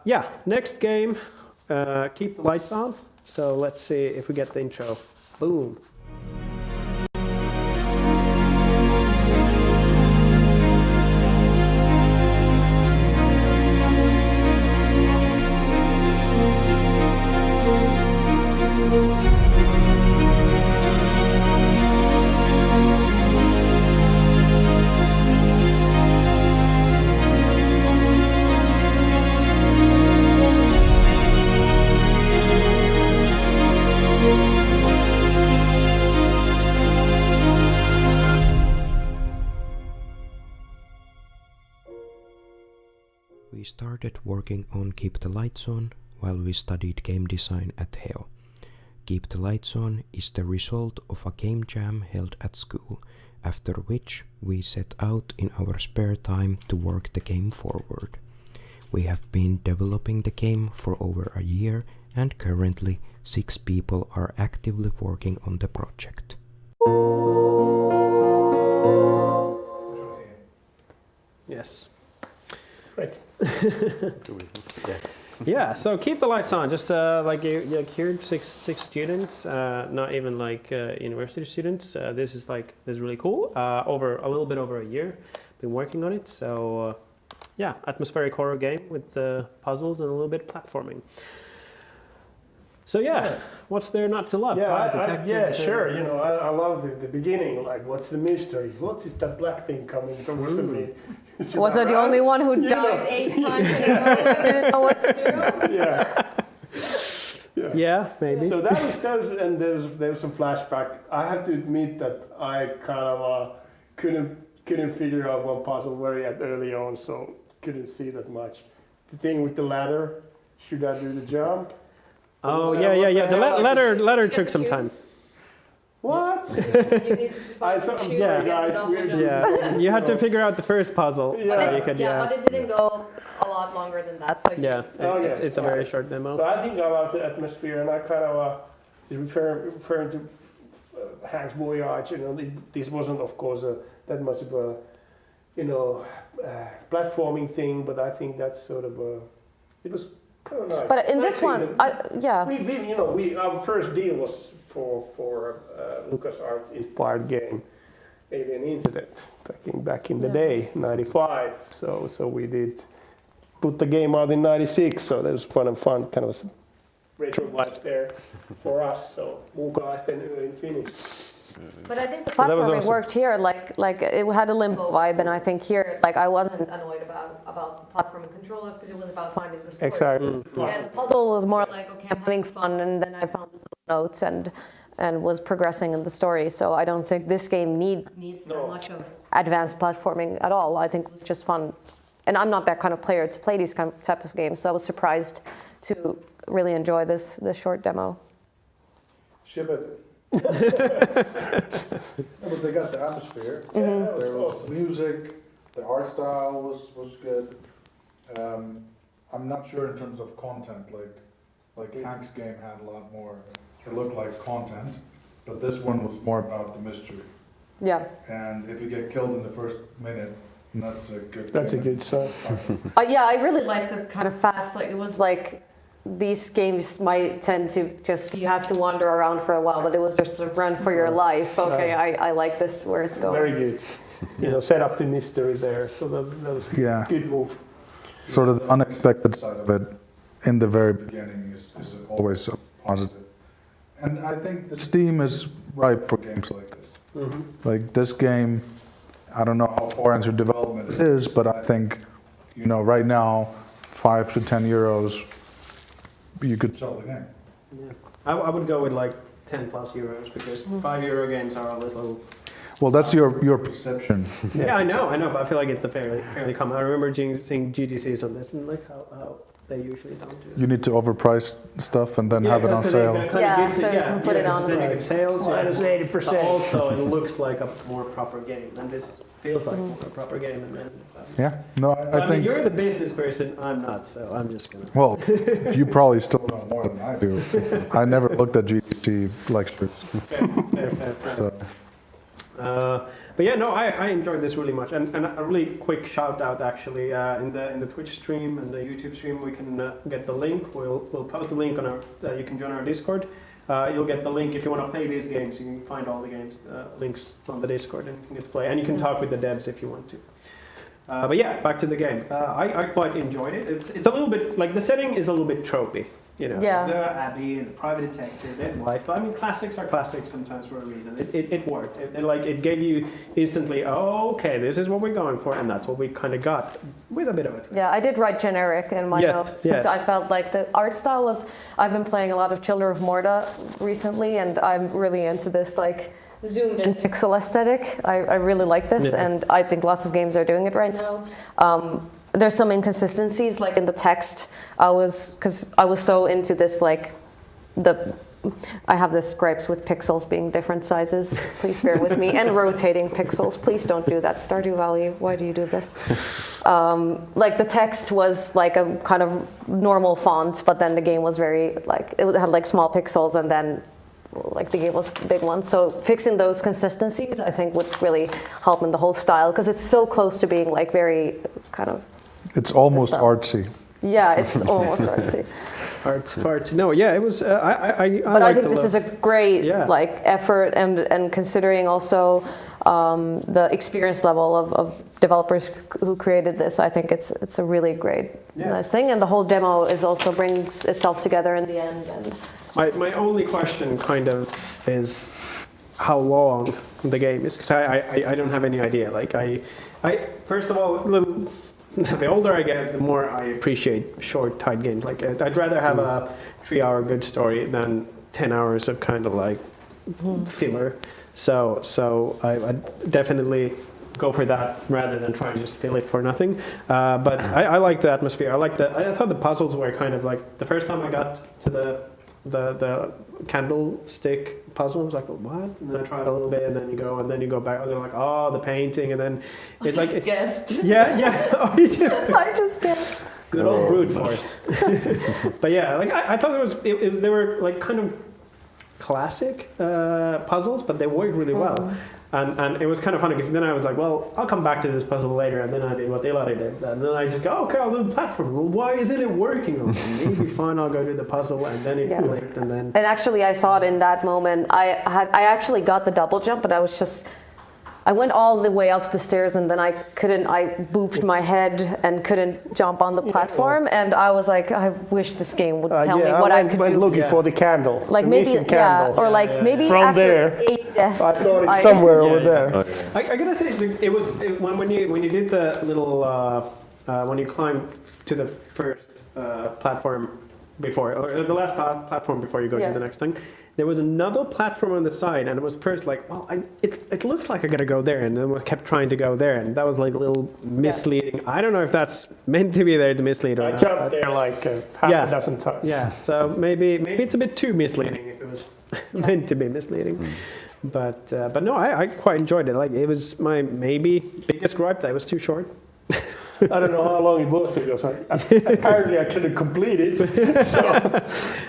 Yeah, next game. Keep the lights on. So let's see if we get the intro. Boom. We started working on Keep the Lights On while we studied game design at HEO. Keep the Lights On is the result of a game jam held at school, after which we set out in our spare time to work the game forward. We have been developing the game for over a year, and currently 6 people are actively working on the project. Yes. Great. Yeah, so keep the lights on. Just like you heard, six students, not even like university students. This is really cool. Over a little bit over a year, been working on it. So yeah, atmospheric horror game with puzzles and a little bit of platforming. So yeah, what's there not to love? Sure. You know, I love the beginning. Like, what's the mystery? What is that black thing coming towards me? Was I the only one who died 8 times and didn't know what to do? Yeah. Yeah, maybe. So that was and there was some flashback. I have to admit that I kind of couldn't figure out one puzzle very early on, so couldn't see that much. The thing with the ladder, should I do the jump? Oh, yeah. The ladder took some time. What? You needed to find I'm shoes sorry, to get guys. it off We're the just- jump. Yeah, you had to figure out the first puzzle. Yeah. So you could, But it didn't go a lot longer than that. So Yeah, Okay. it's a very short demo. So I think I love the atmosphere, and I kind of referring to Hank's Voyage. This wasn't, of course, that much of a platforming thing, but I think that's sort of it was kind of nice. But in And I this think one, that our first deal was for LucasArts inspired game, Alien Incident, back in the day, '95. So we did put the game out in '96. So there was fun, kind of some retro vibes there for us. So mukaisten yön finished. But I think the So that was platforming awesome. worked here. Like it had a limbo vibe, and I think here, like I wasn't annoyed about the platforming controllers because it was about finding the story. Exactly. And the puzzle was more like, okay, I'm having fun, and then I found the notes and was progressing in the story. So I don't think this game needs that much of advanced platforming at all. I think it was just fun. And I'm not that kind of player to play these type of games, so I was surprised to really enjoy this short demo. Ship it. But they got the atmosphere. There was music. The art style was good. I'm not sure in terms of content. Like Hank's game had a lot more. It looked like content, but this one was more about the mystery. Yeah. And if you get killed in the first minute, that's a good. That's a thing. good sign. Yeah, I really like the kind of fast. Like it was like these games might tend to just you have to wander around for a while, but it was just sort of run for your life. Okay, I like this where it's going. Very good. Set up the mystery there. So that was Yeah. good move. Sort of the unexpected side of it in the very beginning is always a positive. And I think the Steam is ripe for games like this. Like this game, I don't know how far into development it is, but I think, right now, 5 to 10 euros, you could sell the game. Yeah. I would go with like 10 plus euros because €5 games are a little. Well, that's your perception. Yeah, I know, but I feel like it's a fairly common. I remember seeing GDCs on this and like how they usually don't do it. You need to overprice stuff and then have it on sale. Yeah, so you can put it on Then you have sales. Minus 80%. But also, it looks like a more proper game, and this feels like more a proper game. And then, Yeah, no, I I mean, think, you're the business person. I'm not, so I'm just gonna. well, you probably still know more than I do. I never looked at GDC lectures, Fair. so. But yeah, no, I enjoyed this really much, and a really quick shout out actually in the Twitch stream and the YouTube stream. We can get the link. We'll post the link on our. You can join our Discord. You'll get the link if you want to play these games. You can find all the games links on the Discord, and you can get to play. And you can talk with the devs if you want to. But yeah, back to the game. I quite enjoyed it. It's a little bit like the setting is a little bit tropey. Yeah. The Abbey and the private detective, dead wife. I mean, classics are classics sometimes for a reason. It worked. It gave you instantly, oh, okay, this is what we're going for, and that's what we kind of got with a bit of it. Yeah, I did write generic in my notes because I felt like the art style was. I've been playing a lot of Children of Morta recently, and I'm really into this like zoomed in pixel aesthetic. I really like this, and I think lots of games are doing it right now. There's some inconsistencies like in the text. Because I was so into this like I have this gripes with pixels being different sizes. Please bear with me. And rotating pixels. Please don't do that. Stardew Valley, why do you do this? Like the text was like a kind of normal font, but then the game was very like it had like small pixels, and then like the game was a big one. So fixing those consistencies, I think, would really help in the whole style because it's so close to being like very kind of. It's almost artsy. Yeah, it's almost artsy. Artsy. No, yeah, it was. But I think this is a great like effort, and considering also the experience level of developers who created this, I think it's a really great, nice thing. And the whole demo is also brings itself together in the end. And my only question kind of is how long the game is, because I don't have any idea. Like I first of all, the older I get, the more I appreciate short, tight games. Like I'd rather have a 3-hour good story than 10 hours of kind of like filler. So I definitely go for that rather than try and just fill it for nothing. But I like the atmosphere. I thought the puzzles were kind of like, the first time I got to the candlestick puzzle, I was like, what? And then I tried a little bit, and then you go back, and they're like, oh, the painting, and then it's I like, just guessed. yeah. Oh, you just, I just guessed. good old brute force. But yeah, like I thought they were like kind of classic puzzles, but they worked really well. And it was kind of funny because then I was like, well, I'll come back to this puzzle later, and then I did what Ilari did. And then I just go, okay, I'll do the platform. Well, why isn't it working? Maybe fine, I'll go do the puzzle, and then it clicked, and then. And actually, I thought in that moment, I actually got the double jump, but I went all the way up the stairs, and then I booped my head and couldn't jump on the platform, and I was like, I wish this game would tell me what I could went do. looking for the candle, like the maybe, missing candle. or like maybe From after there, 8 deaths. I thought it's somewhere over there. I gotta say, when you did the little when you climbed to the first platform before, or the last platform before you go to the next thing, there was another platform on the side, and it was first like, well, it looks like I gotta go there, and then I kept trying to go there, and that was like a little misleading. I don't know if that's meant to be there to mislead or I not. jumped there like half a dozen times. Yeah, so maybe it's a bit too misleading if it was meant to be misleading. But no, I quite enjoyed it. Like it was my maybe biggest gripe that it was too short. I don't know how long it was because apparently I couldn't complete it. So.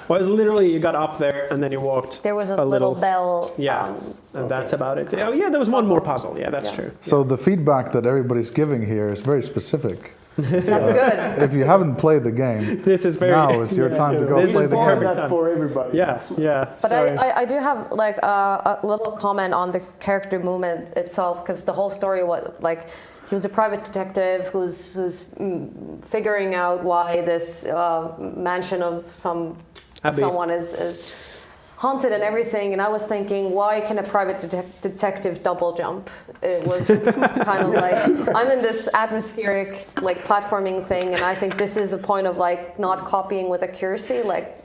Well, it's literally you got up there and then you walked. There was a little bell. Yeah, and that's about it. Oh yeah, there was one more puzzle. Yeah, that's true. So the feedback that everybody's giving here is very specific. That's good. If you haven't played the game, this is very. now is your time to go this play is the the game. perfect time for everybody. Yeah. But sorry. I do have like a little comment on the character movement itself, because the whole story was like, he was a private detective who's figuring out why this mansion of someone is haunted and everything. And I was thinking, why can a private detective double jump? It was kind of like, I'm in this atmospheric like platforming thing, and I think this is a point of like not copying with accuracy, like,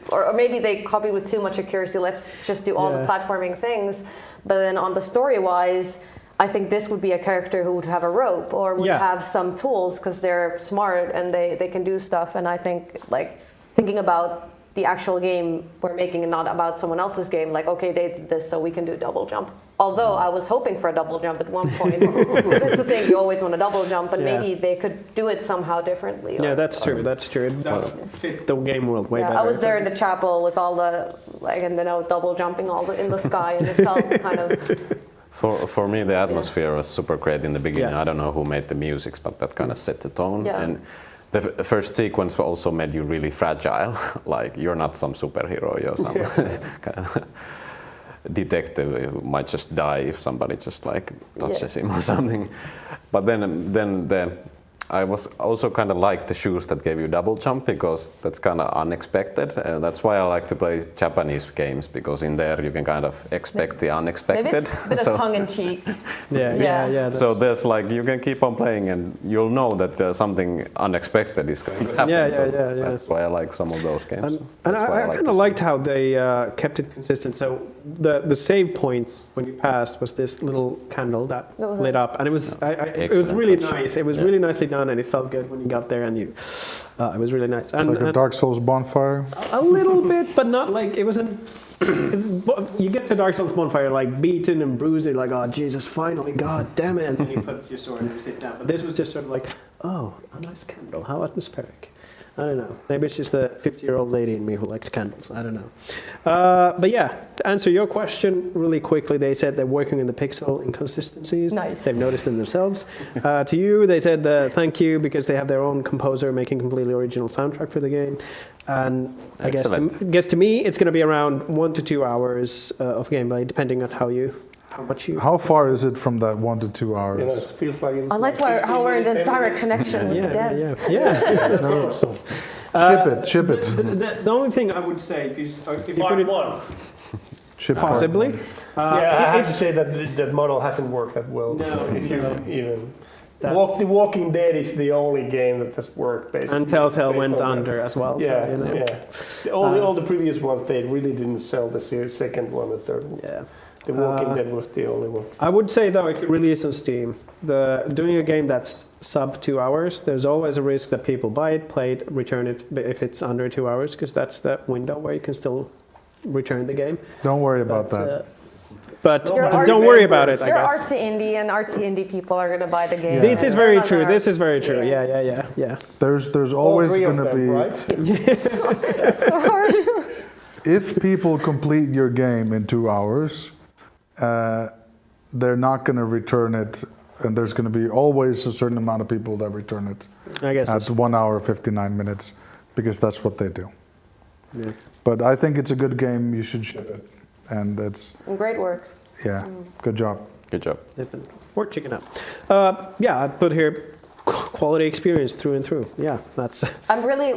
or maybe they copied with too much accuracy. Let's just do all the platforming things. But then on the story-wise, I think this would be a character who would have a rope or would have some tools because they're smart and they can do stuff. And I think like thinking about the actual game we're making and not about someone else's game, like, okay, they did this, so we can do a double jump. Although I was hoping for a double jump at one point, because it's the thing, you always want a double jump, but maybe they could do it somehow differently. Yeah, that's true. That's true. It does fit the game world way better. I was there in the chapel with all the like, and then I was double jumping in the sky, and it felt kind of. For me, the atmosphere was super great in the beginning. I don't know who made the music, but that kind of set the tone. And the first sequence also made you really fragile. Like you're not some superhero, you're some kind of detective who might just die if somebody just like touches him or something. But then I was also kind of like the shoes that gave you double jump, because that's kind of unexpected. That's why I like to play Japanese games, because in there you can kind of expect the unexpected. Maybe it's a bit of tongue in cheek. Yeah. So there's like, you can keep on playing and you'll know that something unexpected is going to happen. Yeah. That's why I like some of those games. And I kind of liked how they kept it consistent. So the save points when you passed was this little candle that lit up, and it was it was really nice. It was really nicely done, and it felt good when you got there, and it was really nice. And like a Dark Souls bonfire. A little bit, but not like it wasn't. You get to Dark Souls bonfire like beaten and bruised, you're like, oh Jesus, finally, God damn it, and then you put your sword and you sit down. But this was just sort of like, oh, a nice candle, how atmospheric. I don't know. Maybe it's just the 50-year-old lady in me who likes candles. I don't know. But yeah, to answer your question really quickly, they said they're working on the pixel inconsistencies. Nice. They've noticed them themselves. To you, they said thank you because they have their own composer making completely original soundtrack for the game. And I guess to me, it's going to be around 1 to 2 hours of gameplay, depending on how much you. How far is it from that 1 to 2 hours? It feels like I like how we're in a direct connection with the devs. Yeah. That's awesome. Ship it. The only thing I would say, if you put it one. Ship possibly. I have to say that model hasn't worked that well. No, if you even That's- The Walking Dead is the only game that has worked basically. And Telltale based went on that. under as well. Yeah, so, you know. yeah. All the previous ones, they really didn't sell the second one, the third one. Yeah. The Walking Dead was the only one. I would say though, if you release on Steam, doing a game that's sub 2 hours, there's always a risk that people buy it, play it, return it if it's under 2 hours, because that's the window where you can still return the game. Don't worry about that. But You're don't worry about it, I You're guess. artsy indie, and artsy indie people are going to buy the game. This is None very of true. them This are. is very true. Yeah. There's All always three of going to them, be, right? That's so hard. if people complete your game in 2 hours, they're not going to return it, and there's going to be always a certain amount of people that return it I guess. at 1 hour 59 minutes, because that's what they do. Yeah. But I think it's a good game. You should ship it, and it's Great work. yeah, good job. Good job. Definitely. Worth checking out. Yeah, I put here quality experience through and through. Yeah, that's. I'm really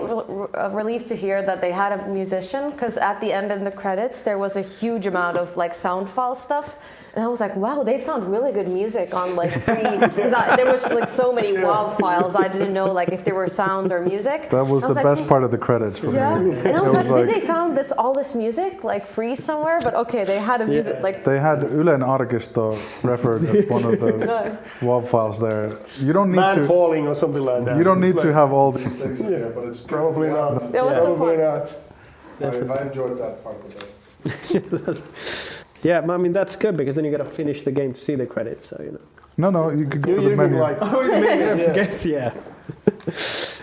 relieved to hear that they had a musician, because at the end in the credits there was a huge amount of like sound file stuff, and I was like, wow, they found really good music on like free. Because there was like so many WAV files, I didn't know like if there were sounds or music. That was I the like, best part of the credits for Yeah, me. and I was It like, was did they found all this music like free somewhere? But okay, they had a music like. They had Ylen Arkisto referred as one of the WAV files there. You don't need Man to. falling or something like that. You don't need It's to like- have all these things, Yeah, but it's Probably not. It was so Probably fun. not. I enjoyed that part the best. Yeah, I mean that's good because then you got to finish the game to see the credits. So you know. No, you could go to You the can menu. like, Oh, I Yeah. guess yeah.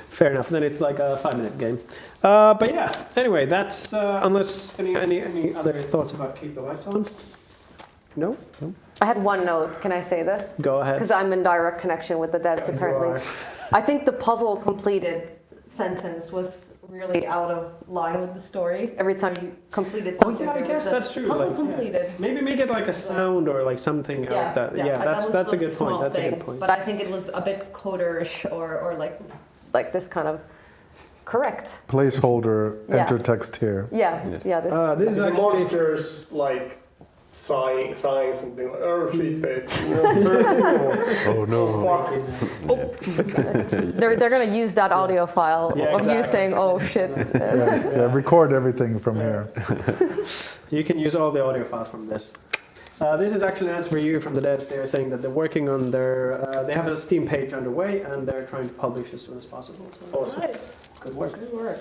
Fair enough. Then it's like a 5-minute game. But yeah. Anyway, that's unless any other thoughts about Keep the Lights On. No. I had one note. Can I say this? Go ahead. Because I'm in direct connection with the devs apparently. I think the puzzle completed sentence was really out of line with the story. Every time you completed Oh something, yeah, I there guess was a that's true. puzzle Like, yeah. completed. Maybe make it like a sound or like something else. That was that's a the good small point. That's a thing, good point. But I think it was a bit coderish or like this kind of correct. Placeholder, Yeah. enter text here. Yeah, Yes. yeah. This. This is the actually. monsters like sighing something like, oh shit, babe. Oh no. Fuck it. They're gonna use that audio file Yeah, of you exactly. saying, "Oh shit." Yeah, record everything from here. You can use all the audio files from this. This is actually an answer for you from the devs. They are saying that they're working on their. They have a Steam page underway and they're trying to publish as soon as possible. So Awesome. Nice. good work. Good work.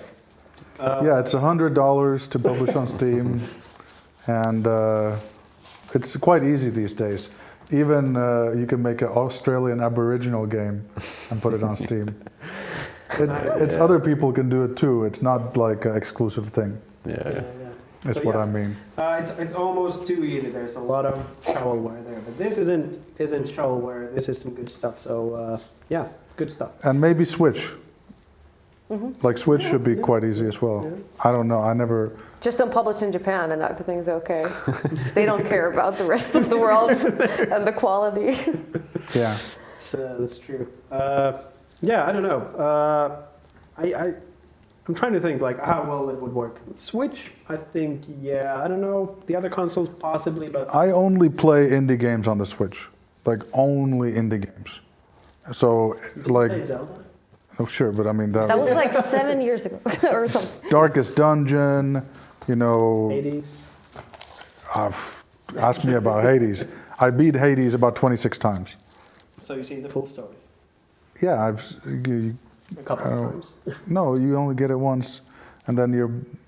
Yeah, it's $100 to publish on Steam, and it's quite easy these days. Even you can make an Australian Aboriginal game and put it on Steam. It's other people can do it too. It's not like an exclusive thing. Yeah. That's So what yes. I mean. It's almost too easy. There's a lot of shovelware there, but this isn't shovelware. This is some good stuff. So yeah, good stuff. And maybe Switch. Mm-hmm. Like Switch should be quite easy as well. Yeah. I don't know. I never. Just don't publish in Japan and everything's okay. They don't care about the rest of the world and the quality. Yeah. That's true. Yeah, I don't know. I'm trying to think like how well it would work. Switch, I think, yeah. I don't know. The other consoles possibly, but I only play indie games on the Switch. Like only indie games. So like, Play Zelda. oh sure, but I mean That was like 7 years ago or something. Darkest Dungeon. You know, 80s. ask me about Hades. I beat Hades about 26 times. So you've seen the full story Yeah, a couple of times. no, you only get it once, and then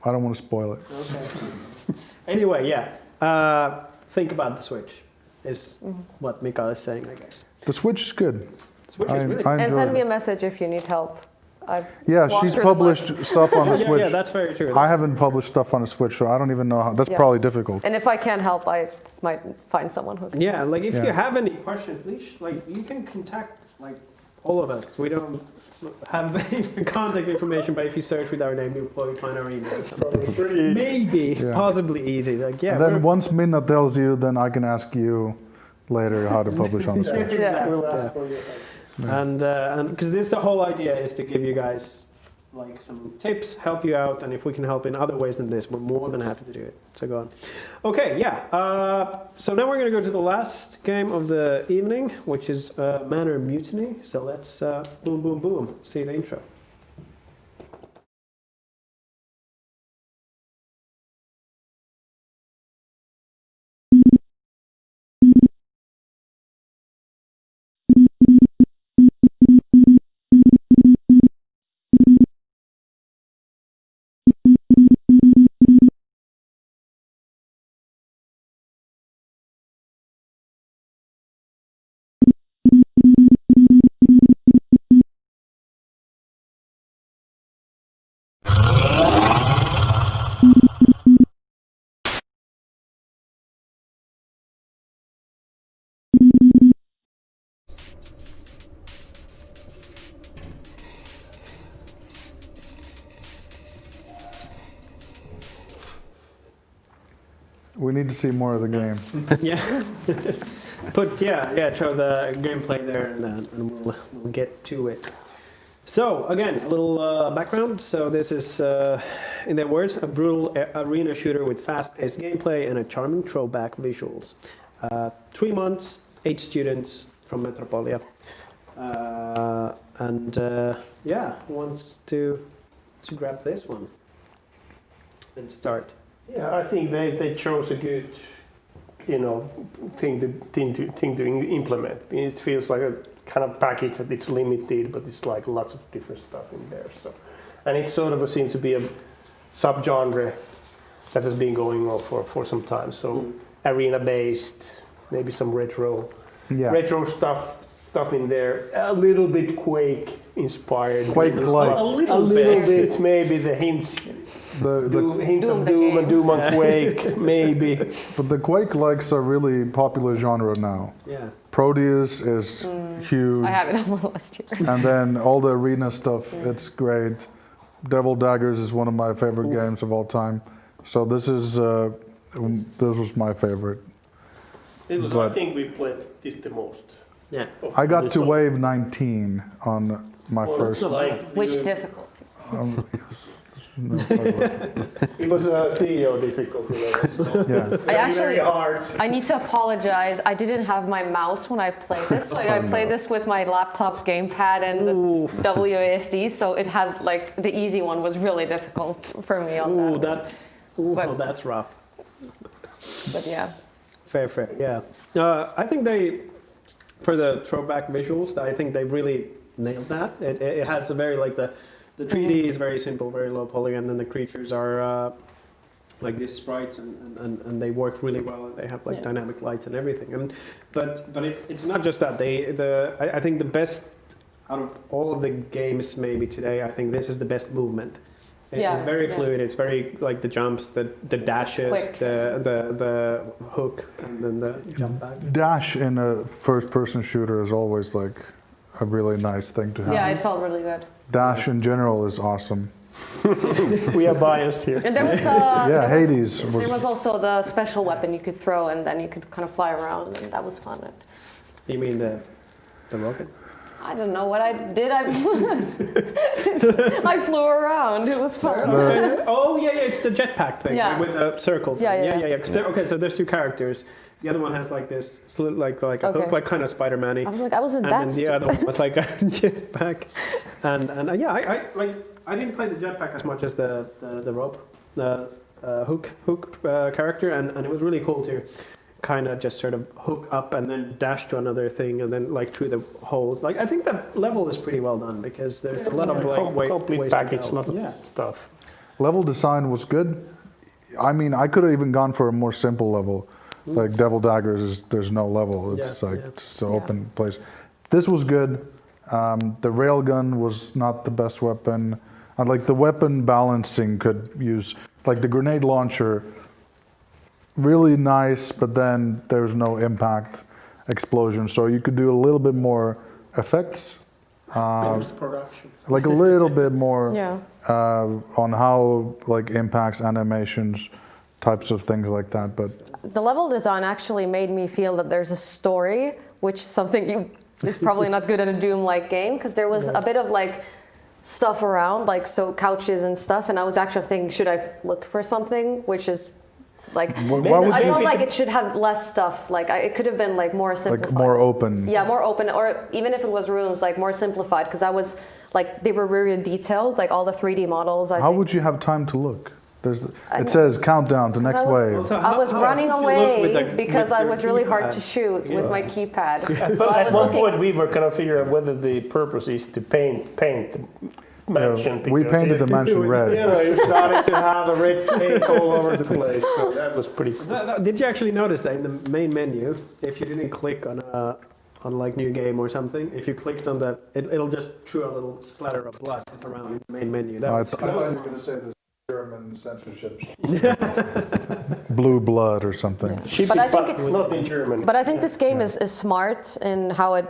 I don't want to spoil it. Okay. Anyway, yeah. Think about the Switch. Is what Mikael is saying, I guess. The Switch is good. Switch is really. I And enjoyed send me it. a message if you need help. I've Yeah, walked she's through the published stuff on the yeah, Switch. yeah, that's very true. I haven't published stuff on the Switch, so I don't even know how. That's Yeah. probably difficult. And if I can't help, I might find someone who can. Yeah, like if Yeah. you have any questions, please, like you can contact like all of us. We don't have the contact information, but if you search with our name, you'll probably find our email. or something. Maybe, Yeah. possibly easy. Like yeah, And then we're- once Minna tells you, then I can ask you later how to publish on the Switch. Yeah. We'll ask Yeah. for you. and because this the whole idea is to give you guys like some tips, help you out, and if we can help in other ways than this, we're more than happy to do it. So go on. Okay, yeah. So now we're going to go to the last game of the evening, which is Manor Mutiny. So let's boom, boom, boom. See the intro. We need to see more of the game. Yeah. Show the gameplay there, and we'll get to it. So again, a little background. So this is, in their words, a brutal arena shooter with fast-paced gameplay and a charming throwback visuals. 3 months, 8 students from Metropolia, who wants to grab this one and start? Yeah, I think they chose a good, thing to implement. It feels like a kind of package that it's limited, but it's like lots of different stuff in there. So, and it sort of seems to be a subgenre that has been going on for some time. So arena-based, maybe some retro stuff in there. A little bit Quake inspired. Quake-like. A little bit, maybe the hints. Hints of Doom and Doom on Quake, maybe. But the Quake-likes are really popular genre now. Yeah. Proteus is huge. I have it on my list here. And then all the arena stuff, it's great. Devil Daggers is one of my favorite games of all time. So this was my favorite. I think we played this the most. Yeah. I got to wave 19 on my first. Which difficulty? It was a CEO difficulty level. Yeah. Very hard. I need to apologize. I didn't have my mouse when I played this. So I played this with my laptop's gamepad and the WASD. So it had the easy one was really difficult for me on that. That's rough. But yeah. Fair. Yeah. I think for the throwback visuals, I think they really nailed that. It has a very the 3D is very simple, very low polygon, and the creatures are like these sprites, and they work really well, and they have dynamic lights and everything. But it's not just that. I think the best out of all of the games maybe today, I think this is the best movement. It's very fluid. It's very the jumps, the dashes, the hook, and then the jump back. Dash in a first-person shooter is always a really nice thing to have. Yeah, it felt really good. Dash in general is awesome. We are biased here. And there was Hades. There was also the special weapon you could throw, and then you could kind of fly around, and that was fun. You mean the rocket? I don't know what I did. I flew around. It was fun. It's the jetpack thing with the circle thing. Yeah. So there's 2 characters. The other one has this a hook, kind of Spider-Man-y. I was like, I wasn't that. And then the other one was a jetpack. I didn't play the jetpack as much as the rope, the hook character, and it was really cool to kind of just sort of hook up and then dash to another thing and then through the holes. I think that level is pretty well done because there's a lot of complete package, lots of stuff. Level design was good. I mean, I could have even gone for a more simple level. Like Devil Daggers, there's no level. It's it's an open place. This was good. The railgun was not the best weapon. And the weapon balancing could use, the grenade launcher, really nice, but then there's no impact explosion. So you could do a little bit more effects. Post-production. A little bit more on how impacts, animations, types of things like that. But the level design actually made me feel that there's a story, which is something is probably not good in a Doom-like game, because there was a bit of stuff around, like so couches and stuff, and I was actually thinking, should I look for something which is like I felt like it should have less stuff. Like it could have been like more simplified. Like more open. Yeah, more open, or even if it was rooms, like more simplified, because I was like they were very detailed, like all the 3D models. How would you have time to look? It says countdown to next wave. I was running away because I was really hard to shoot with my keypad. So at one point we were kind of figuring out whether the purpose is to paint the mansion. We painted the mansion red. You know, you started to have a red paint all over the place, so that was pretty cool. Did you actually notice that in the main menu, if you didn't click on like new game or something, if you clicked on that, it'll just throw a little splatter of blood around in the main menu. I thought you were going to say this. German censorship. Blue blood or something. Yeah. But I think not in German. But I think this game is smart in how it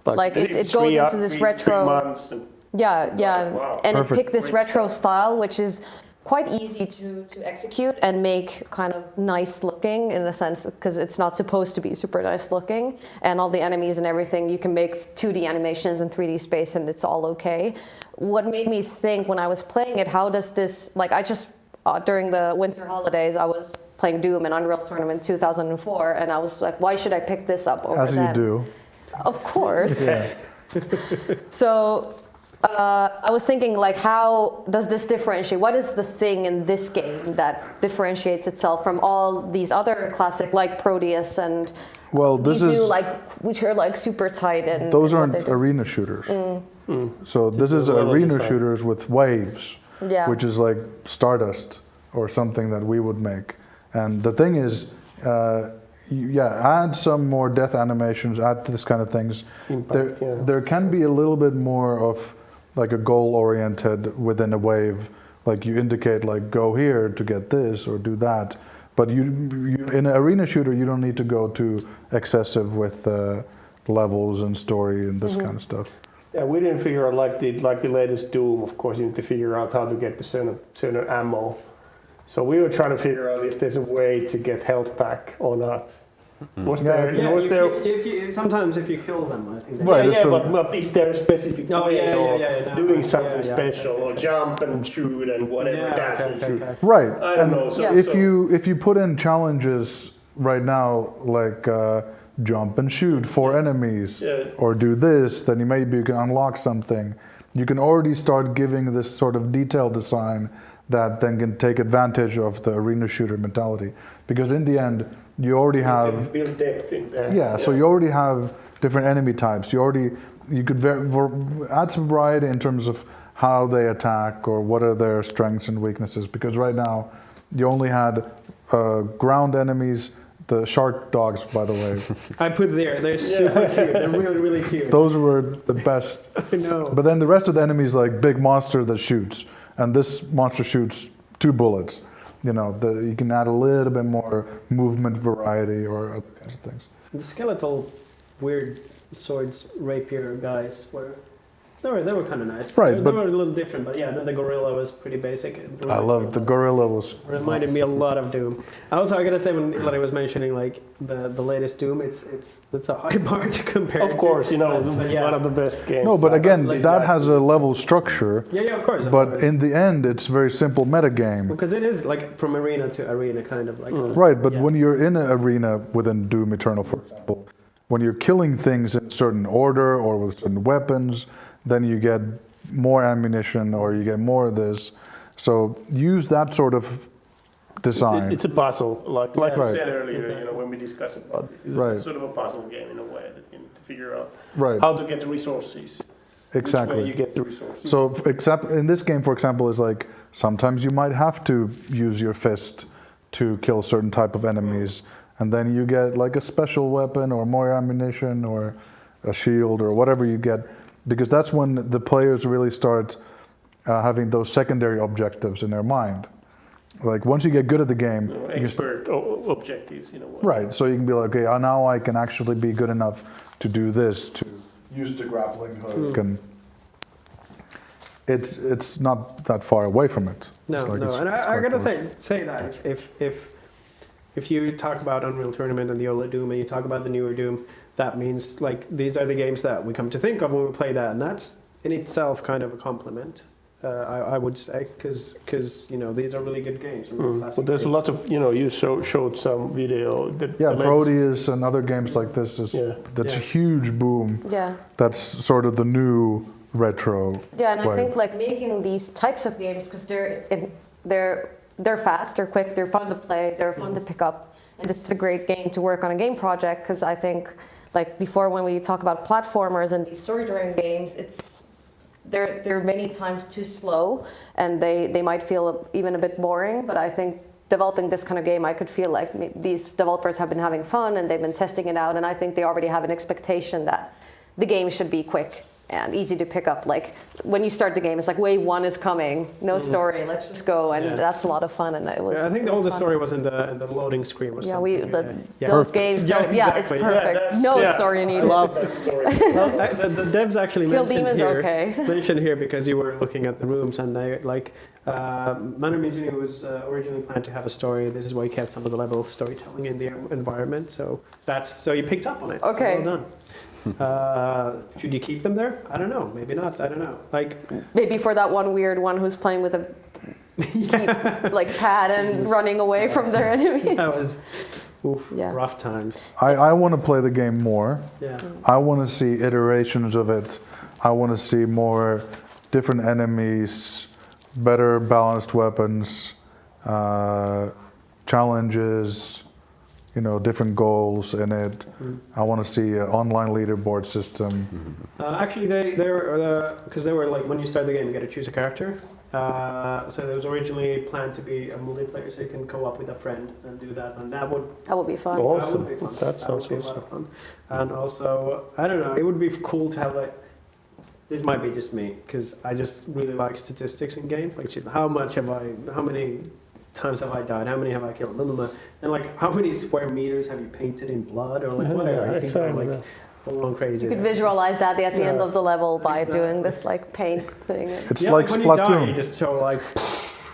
it goes into this retro. Yeah. Wow. And it picked this retro style, which is quite easy to execute and make kind of nice looking in the sense, because it's not supposed to be super nice looking, and all the enemies and everything, you can make 2D animations in 3D space and it's all okay. What made me think when I was playing it, how does this, like I just, during the winter holidays, I was playing Doom in Unreal Tournament 2004, and I was like, why should I pick this up over As them? you do. Of course. So I was thinking, like, how does this differentiate? What is the thing in this game that differentiates itself from all these other classic, like Proteus and these new, like, which are like super tight and those aren't arena shooters. So this is arena shooters with waves, which is like Stardust or something that we would make. And the thing is, add some more death animations, add this kind of things. Impact, there can be a little bit more of like a goal-oriented within a wave, like you indicate, like go here to get this or do that. But you in an arena shooter, you don't need to go too excessive with levels and story and this kind of stuff. Yeah, we didn't figure out like the latest Doom. Of course, you need to figure out how to get the certain ammo. So we were trying to figure out if there's a way to get health back or not. Was there? Sometimes if you kill them, I think. But is there a specific way of doing something special, or jump and shoot and whatever, dash and shoot? Right. I don't know. So, if you put in challenges right now, like jump and shoot 4 enemies, or do this, then maybe you can unlock something. You can already start giving this sort of detailed design that then can take advantage of the arena shooter mentality, because in the end you already have build depth in there. So you already have different enemy types. You could add some variety in terms of how they attack or what are their strengths and weaknesses, because right now you only had ground enemies. The shark dogs, by the way. I put they're super cute. They're really, really cute. Those were the best. I know. But then the rest of the enemies, like big monster that shoots, and this monster shoots 2 bullets. You know, you can add a little bit more movement variety or other kinds of things. The skeletal weird swords, rapier guys they were kind of nice. Right, they were a little different, but the gorilla was pretty basic. I love the gorilla reminded me a lot of Doom. Also, I gotta say, when Ilari was mentioning like the latest Doom, it's a high bar to compare. Of course, one of the best games. No, but again, that has a level structure. Yeah, of course. But in the end, it's very simple meta game. Because it is like from arena to arena, kind of like. Right, but when you're in an arena within Doom Eternal, for example, when you're killing things in a certain order or with certain weapons, then you get more ammunition or you get more of this. So use that sort of design. It's a puzzle, like right. you said earlier, when we discussed about it. It's sort of a puzzle game in a way that you need to figure out how to get the resources. Exactly. Which way you get the resources. So except in this game, for example, is like sometimes you might have to use your fist to kill certain type of enemies, and then you get like a special weapon or more ammunition or a shield or whatever you get. Because that's when the players really start having those secondary objectives in their mind. Like once you get good at the game, expert objectives, Right. So you can be like, okay, now I can actually be good enough to do this, to use the grappling hook, and it's not that far away from it. No, and I gotta say that if you talk about Unreal Tournament and the old Doom, and you talk about the newer Doom, that means like these are the games that we come to think of when we play that, and that's in itself kind of a compliment. I would say, because these are really good games. But there's lots of you showed some video. Proteus and other games like this that's a huge boom. Yeah. That's sort of the new retro. Yeah, and way. I think like making these types of games because they're fast, they're quick, they're fun to play, they're fun to pick up, and it's a great game to work on a game project. Because I think like before when we talk about platformers and these story-driven games, they're many times too slow, and they might feel even a bit boring. But I think developing this kind of game, I could feel like these developers have been having fun and they've been testing it out, and I think they already have an expectation that the game should be quick and easy to pick up. Like when you start the game, it's like wave 1 is coming, no story, let's just go, and that's a lot of fun. And it was. I think all the story was in the loading screen. Those games don't. Exactly. It's perfect. Story needed. Love that story. Well, the devs actually Kill Demons, mentioned here because you were looking at the rooms, and they Manor Mutiny was originally planned to have a story. This is why you kept some of the level storytelling in the environment. So you picked up on it. Okay. So well done. Should you keep them there? I don't know. Maybe not. I don't know. Maybe for that one weird one who's playing with a pad and running away from their enemies. That was rough times. I want to play the game more. Yeah. I want to see iterations of it. I want to see more different enemies, better balanced weapons, challenges. Different goals in it. I want to see an online leaderboard system. Actually, because they were like when you start the game, you get to choose a character. So it was originally planned to be a multiplayer, so you can co-op with a friend and do that, and that would be fun. Awesome. That would be fun. That sounds would be a lot of fun. And also, I don't know, it would be cool to have this might be just me, because I just really like statistics in games, like how many times have I died? How many have I killed? Blah, blah, blah. And how many square meters have you painted in blood, or whatever? Full-on crazy. You could visualize that at the end of the level by doing this paint thing. It's like when Splatoon. you die, you just show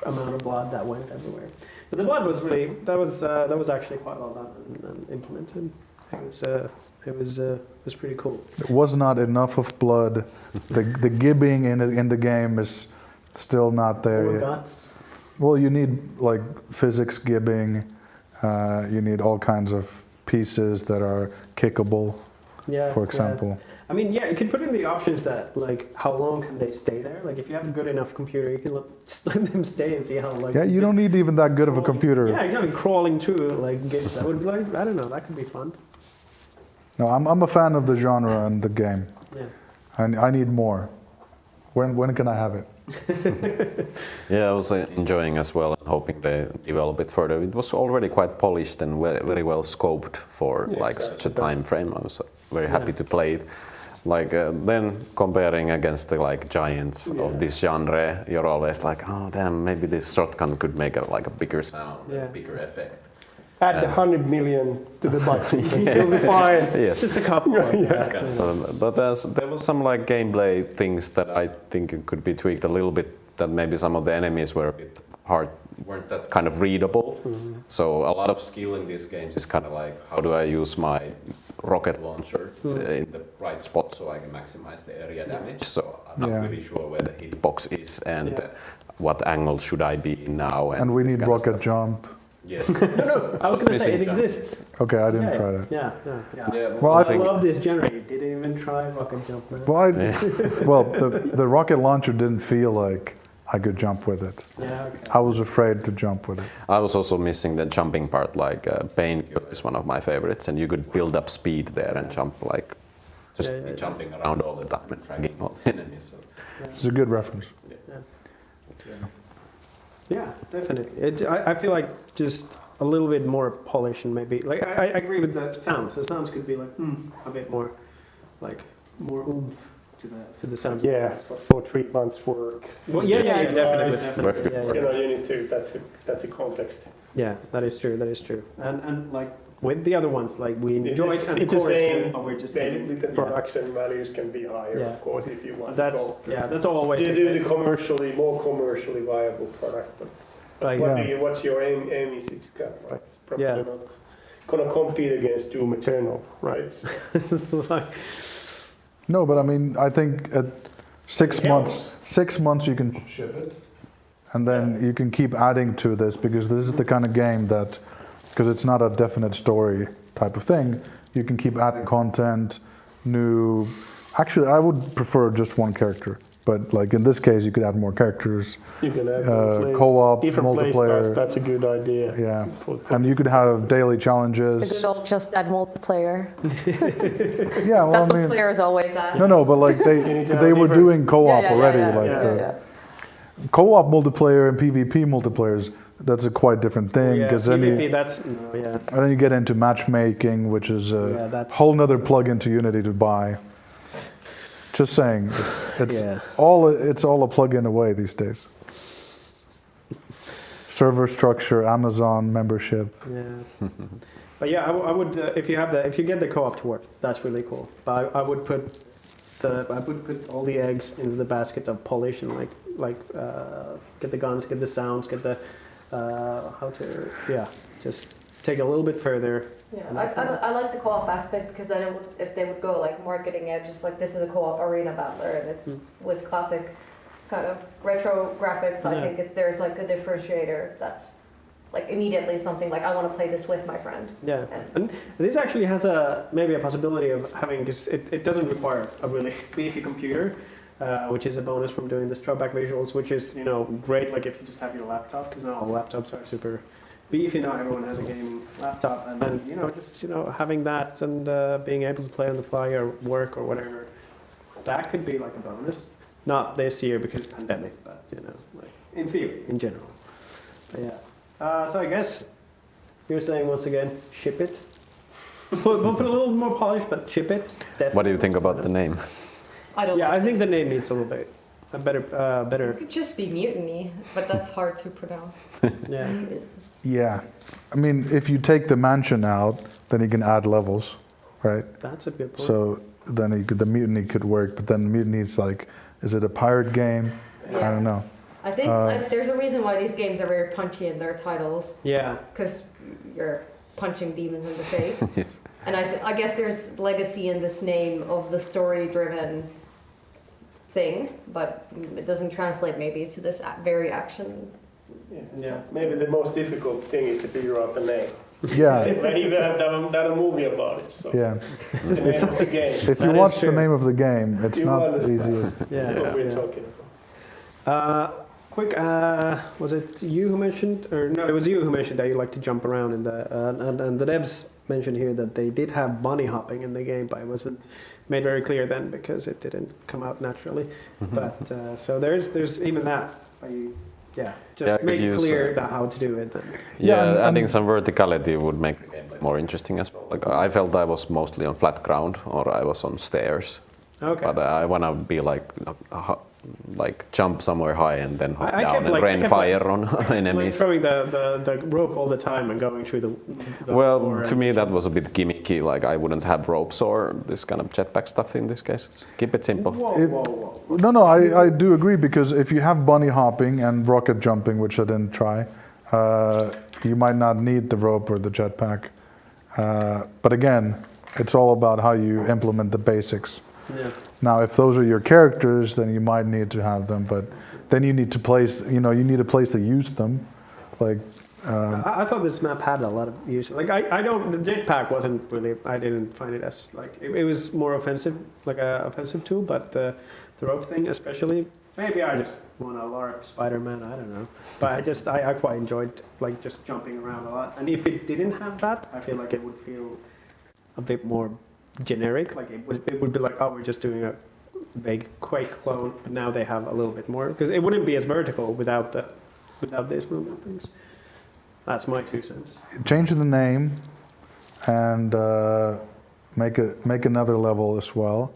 amount of blood that went everywhere. But the blood was really that was actually quite well done and implemented. It was pretty cool. It was not enough of blood. The gibbing in the game is still not there yet. Guts. Well, you need physics gibbing. You need all kinds of pieces that are kickable. Yeah. For example. Yeah. I mean, you can put in the options that how long can they stay there? If you have a good enough computer, you can just let them stay and see how you don't need even that good of a computer. Yeah, exactly. Crawling through games, that would be I don't know, that could be fun. No, I'm a fan of the genre and the game. Yeah. And I need more. When can I have it? Yeah, I was enjoying as well and hoping they develop it further. It was already quite polished and very well scoped for such a time frame. I was very happy to play it. Then comparing against the giants of this genre, you're always like, oh damn, maybe this shotgun could make a bigger sound, a bigger effect. Add 100 million to the budget. You'll be fine. Yes. Just a couple. But there was some gameplay things that I think could be tweaked a little bit. That maybe some of the enemies were a bit weren't that kind of readable. So a lot of skill in these games is kind of how do I use my rocket launcher in the right spot so I can maximize the area damage. So I'm not really sure where the hitbox is and what angle should I be in now. And we need rocket jump. Yes. No, I was going to say it exists. Okay, I didn't try that. Yeah. Well, I love this genre. You didn't even try rocket jump, man. Well, the rocket launcher didn't feel like I could jump with it. Yeah, okay. I was afraid to jump with it. I was also missing the jumping part. Painkiller is one of my favorites, and you could build up speed there and jump jumping around all the time and dragging all enemies. So. It's a good reference. Yeah, definitely. I feel like just a little bit more polish and maybe I agree with the sounds. The sounds could be a bit more more oomph to the sound. Yeah, for 3 months work. Well, definitely. You need to. That's a complex thing. Yeah, that is true. And with the other ones, we enjoy it. It's the same. But we're just basically the production values can be higher, of course, if you want to go. Yeah, that's always. You do the more commercially viable product. But what's your aim is it's probably not gonna compete against Doom Eternal, right? No, but I mean, I think 6 months. 6 months you can ship it, and then you can keep adding to this, because this is the kind of game that, because it's not a definite story type of thing, you can keep adding content, new. Actually, I would prefer just one character, but like in this case, you could add more characters. You can have co-op, different play multiplayer. styles. That's a good idea. Yeah, and you could have daily The challenges. good old just that multiplayer. Yeah, well, That's I mean, what players always ask. no, but like they were doing co-op already, co-op multiplayer and PvP multiplayers. That's a quite different thing, because then PvP, that's and then you get into matchmaking, which is a whole nother plug-in to Unity to buy. Just saying, it's all a plug-in away these days. Server structure, Amazon membership. Yeah. But yeah, I would if you get the co-op to work, that's really cool. But I would put all the eggs into the basket of polish and get the guns, get the sounds, get the just take a little bit further. Yeah, I like the co-op aspect, because then if they would go like marketing it, just like this is a co-op arena battler and it's with classic kind of retro graphics, I think there's like a differentiator that's like immediately something like I want to play this with my friend. Yeah, and this actually has maybe a possibility of having, because it doesn't require a really beefy computer, which is a bonus from doing the throwback visuals, which is great like if you just have your laptop, because now all laptops are super beefy. Now everyone has a gaming laptop, and then just having that and being able to play on the fly or work or whatever, that could be like a bonus. Not this year because of the pandemic, but like in theory, in general. But yeah. So I guess you're saying once again, ship it. We'll put a little more polish, but ship it. Definitely. What do you think about the name? I think the name needs a little bit a better. It could just be Mutiny, but that's hard to pronounce. Yeah. Yeah, I mean, if you take the mansion out, then you can add levels, right? That's a good point. So then the mutiny could work, but then mutiny is like, is it a pirate game? Yeah. I don't know. I think there's a reason why these games are very punchy in their titles. Yeah. Because you're punching demons in the face. Yes. And I guess there's legacy in this name of the story-driven thing, but it doesn't translate maybe to this very action. Yeah. Maybe the most difficult thing is to figure out the name. Yeah. But you have done a movie about it. So. Yeah. The name of the game. If you watch the name of the game, it's You not the understand. easiest. What we're talking about. Quick, was it you who mentioned, or no, it was you who mentioned that you like to jump around in the, and the devs mentioned here that they did have bunny hopping in the game, but it wasn't made very clear then because it didn't come out naturally. But so there's even that. Just make it clear how to do it. Then. Yeah, adding some verticality would make the game more interesting as well. Like I felt I was mostly on flat ground or I was on stairs. Okay. But I want to be like jump somewhere high and then hop down and rain fire on enemies. Throwing the rope all the time and going through the well, to me that was a bit gimmicky. Like I wouldn't have ropes or this kind of jetpack stuff in this case. Just keep it simple. Whoa. No, I do agree, because if you have bunny hopping and rocket jumping, which I didn't try, you might not need the rope or the jetpack. But again, it's all about how you implement the basics. Yeah. Now, if those are your characters, then you might need to have them, but then you need to place, you need a place to use them. Like, I thought this map had a lot of use. Like I don't, the jetpack wasn't really, I didn't find it as like, it was more offensive, like a offensive tool, but the rope thing especially, maybe I just want to LARP Spider-Man, I don't know. But I quite enjoyed like just jumping around a lot. And if it didn't have that, I feel like it would feel a bit more generic. Like it would be like, oh, we're just doing a big Quake clone, but now they have a little bit more, because it wouldn't be as vertical without these movement things. That's my 2 cents. change the name and make another level as well.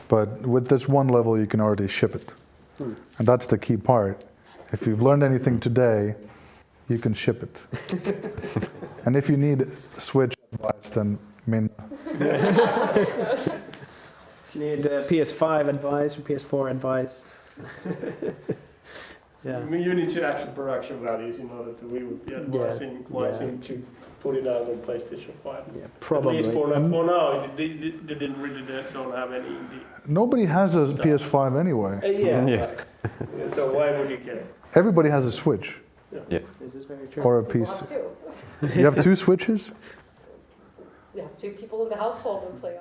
But with this one level, you can already ship it. And that's the key part. If you've learned anything today, you can ship it. And if you need Switch advice, then Minna. If you need PS5 advice or PS4 advice. Yeah. I mean, you need to add some production values in order to we would be advising to put it out on PlayStation 5. Yeah, At probably. least for now, they didn't really don't have any indie. Nobody has a PS5 anyway. Yeah. Yeah. So why would you care? Everybody has a Switch This is very true. or a Well, PC. two. You have 2 Switches? Yeah, 2 people in the household will play.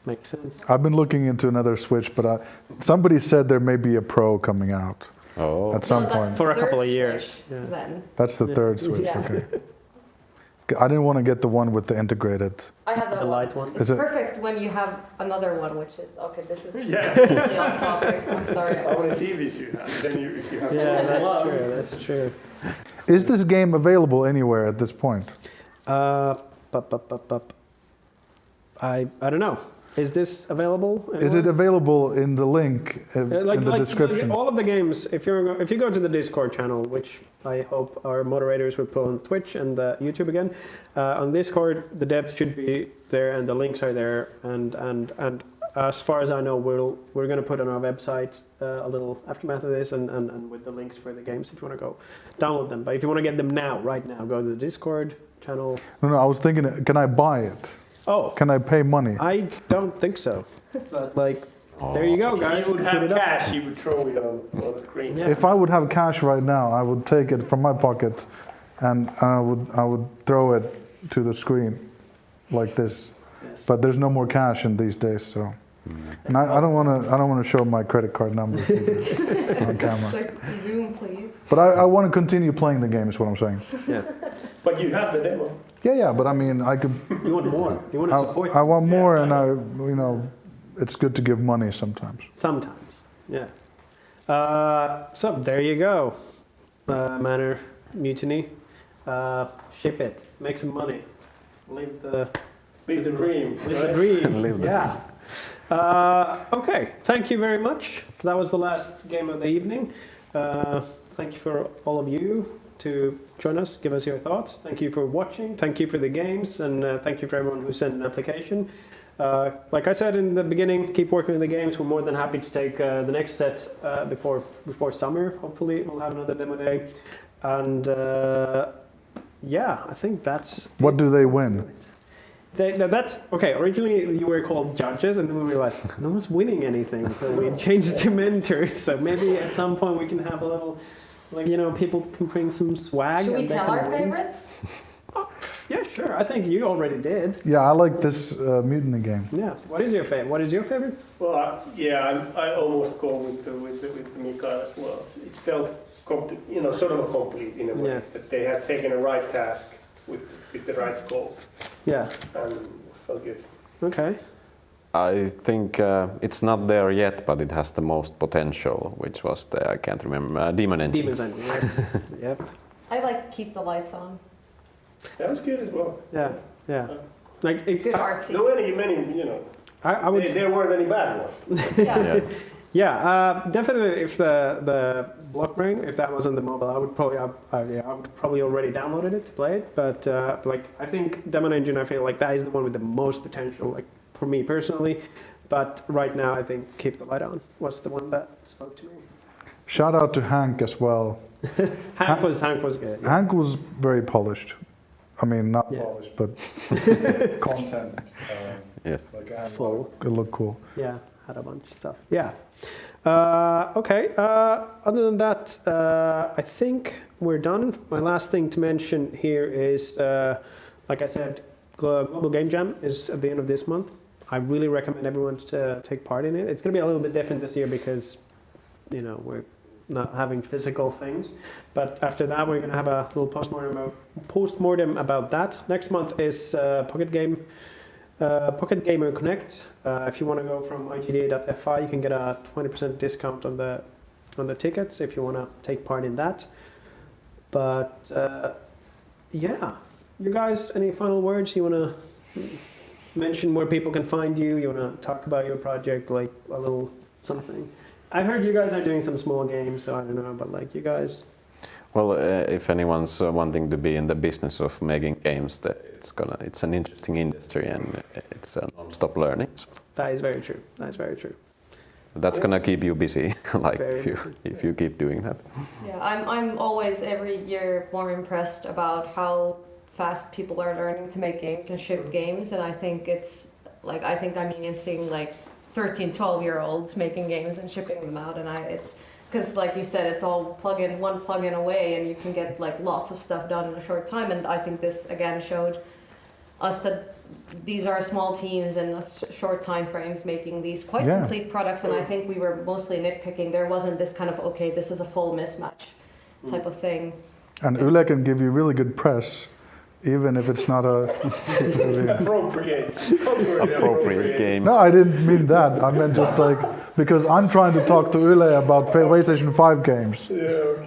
Makes sense. I've been looking into another Switch, but somebody said there may be a Pro coming out Oh. at some No, that's point. For a third couple of Switch years, yeah. Then That's the Yeah. third Switch, Yeah. okay. I didn't want to get the one with the integrated. I have that The one. light one. It's Is it- perfect when you have another one, which is okay. This is Yeah. completely off topic. I'm sorry. How many TVs you have? Then if you have Yeah, one, that's true. That's true. Is this game available anywhere at this point? I don't know. Is this available? Is it available in the link in the description? All of the games. If you go to the Discord channel, which I hope our moderators will put on Twitch and YouTube again, on Discord the devs should be there and the links are there. And as far as I know, we're going to put on our website a little aftermath of this and with the links for the games if you want to go download them. But if you want to get them now, right now, go to the Discord channel. No, I was thinking, can I buy it? Oh, Can I pay money? I don't think so. But like, there you go, guys. If you would Put have it up. cash, you would throw it on the screen. Yeah. If I would have cash right now, I would take it from my pocket, and I would throw it to the screen, like this. Yes. But there's no more cash in these days, so. And I don't want to show my credit card numbers either on camera. Like Zoom, please. But I want to continue playing the game. Is what I'm saying. Yeah. But you have the demo. Yeah, but I mean, I could. You want more? You want to support? I want more, and it's good to give money sometimes. Sometimes, yeah. So there you go. Manor Mutiny. Ship it. Make some money. Live the dream. Live the right? dream. Live the Yeah. Okay. Thank you very much. That was the last game of the evening. Thank you for all of you to join us, give us your thoughts. Thank you for watching. Thank you for the games, and thank you for everyone who sent an application. Like I said in the beginning, keep working with the games. We're more than happy to take the next set before summer. Hopefully, we'll have another demo day. And yeah, I think that's. What do they win? That's okay. Originally, you were called judges, and then we realized no one's winning anything, so we changed it to mentors. So maybe at some point we can have a little, people can bring some swag. Should we and they tell can our win. favorites? Oh, yeah, sure. I think you already did. Yeah, I like this mutiny game. Yeah. What is your favorite? What is your favorite? Well, I almost go with the Mikael as well. It felt sort of complete in a way, Yeah. that they had taken a right task with the right scope, Yeah. and felt good. Okay. I think it's not there yet, but it has the most potential, which was I can't remember, Demon Engine. Demons Engine. Yes. Yep. I like Keep the Lights On. That was good as well. Yeah. Yeah. Like Good artsy. No, many, I would. there weren't any bad ones. Yeah. Yeah, definitely. If the block ring, if that was on the mobile, I would probably already downloaded it to play it. But I think Demon Engine, I feel like that is the one with the most potential, like for me personally. But right now, I think Keep the Light On was the one that spoke to me. Shout out to Hank as well. Hank was good. Yeah. Hank was very polished. I mean, not Yeah. polished, but content. Yes. Like I have Full. it looked cool. Yeah, had a bunch of stuff. Yeah. Okay. Other than that, I think we're done. My last thing to mention here is, like I said, Global Game Jam is at the end of this month. I really recommend everyone to take part in it. It's going to be a little bit different this year because, we're not having physical things. But after that, we're going to have a little postmortem about that. Next month is Pocket Gamer Connect. If you want to go from IGDA.fi, you can get a 20% discount on the tickets if you want to take part in that. But yeah, you guys, any final words? You want to mention where people can find you? You want to talk about your project, like a little something? I heard you guys are doing some small games, so I don't know, but like you guys. Well, if anyone's wanting to be in the business of making games, it's an interesting industry and it's non-stop learning. That is very true. That is very true. That's gonna keep you busy, like Very if you keep doing that. Yeah, I'm always every year more impressed about how fast people are learning to make games and ship games, and I think I'm seeing like 13, 12-year-olds making games and shipping them out, and it's because like you said, it's all one plug-in away, and you can get like lots of stuff done in a short time, and I think this again showed us that these are small teams and short time frames making these quite complete products, and I think we were mostly nitpicking. There wasn't this kind of, okay, this is a full mismatch type of thing. And Yle can give you really good press, even if it's not a appropriate game. No, I didn't mean that. I meant just like, because I'm trying to talk to Yle about PlayStation 5 games,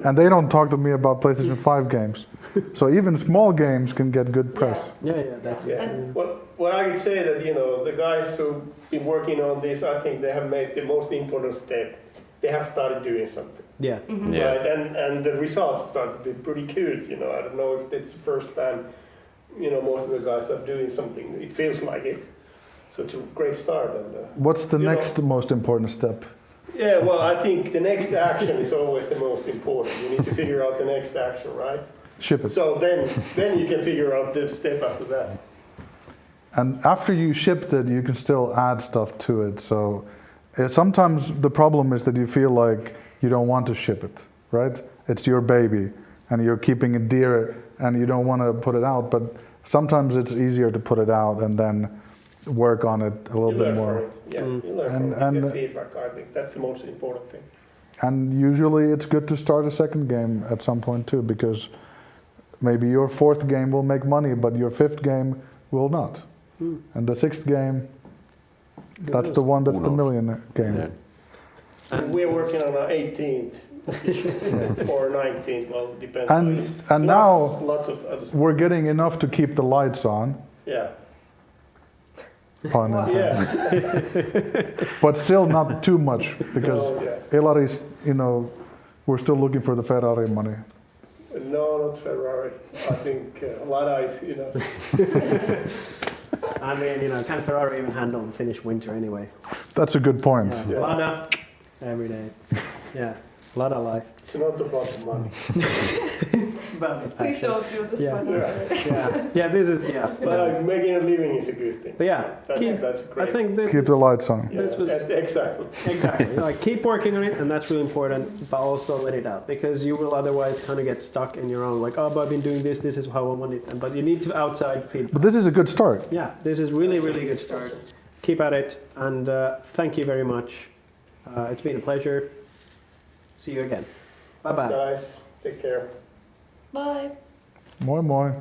and they don't talk to me about PlayStation 5 games. So even small games can get good press. Yeah, definitely. Yeah. What I could say that, the guys who've been working on this, I think they have made the most important step. They have started doing something. Yeah. Mm-hmm. Yeah. Right? And the results start to be pretty good. I don't know if it's the first time, most of the guys are doing something. It feels like it. So it's a great start. And What's the next most important step? yeah, well, I think the next action is always the most important. You need to figure out the next action, right? Ship it. So then you can figure out the step after that. And after you shipped it, you can still add stuff to it. So sometimes the problem is that you feel like you don't want to ship it, right? It's your baby, and you're keeping it dear, and you don't want to put it out. But sometimes it's easier to put it out and then work on it a little bit more. Yeah, you learn from it. You get feedback. I think that's the most important thing. And usually it's good to start a second game at some point too, because maybe your fourth game will make money, but your fifth game will not. And the sixth game, that's the one that's the million game. Yeah. And we're working on our 18th or 19th, well, it depends. And now lots of other stuff. we're getting enough to keep the lights on. Yeah. Pun intended. Yeah. But still not too much, because No, yeah. Ilari's, we're still looking for the Ferrari money. No, not Ferrari. I think Lada is, I mean, can Ferrari even handle the Finnish winter anyway? That's a good point. Yeah. Lada, every day. Yeah, Lada life. It's not about the money. It's about it. Please don't do this. Yeah, this is, But making a living is a good thing. But yeah, That's I great. think this Keep the lights on. Yeah, this was- exactly. Exactly. Like, keep working on it, and that's really important, but also let it out, because you will otherwise kind of get stuck in your own, like, oh, but I've been doing this is how I want it. But you need to outside feedback. But this is a good start. Yeah, this is really, really good start. Keep at it, and thank you very much. It's been a pleasure. See you again. Bye-bye. Guys, take care. Bye. Moi moi.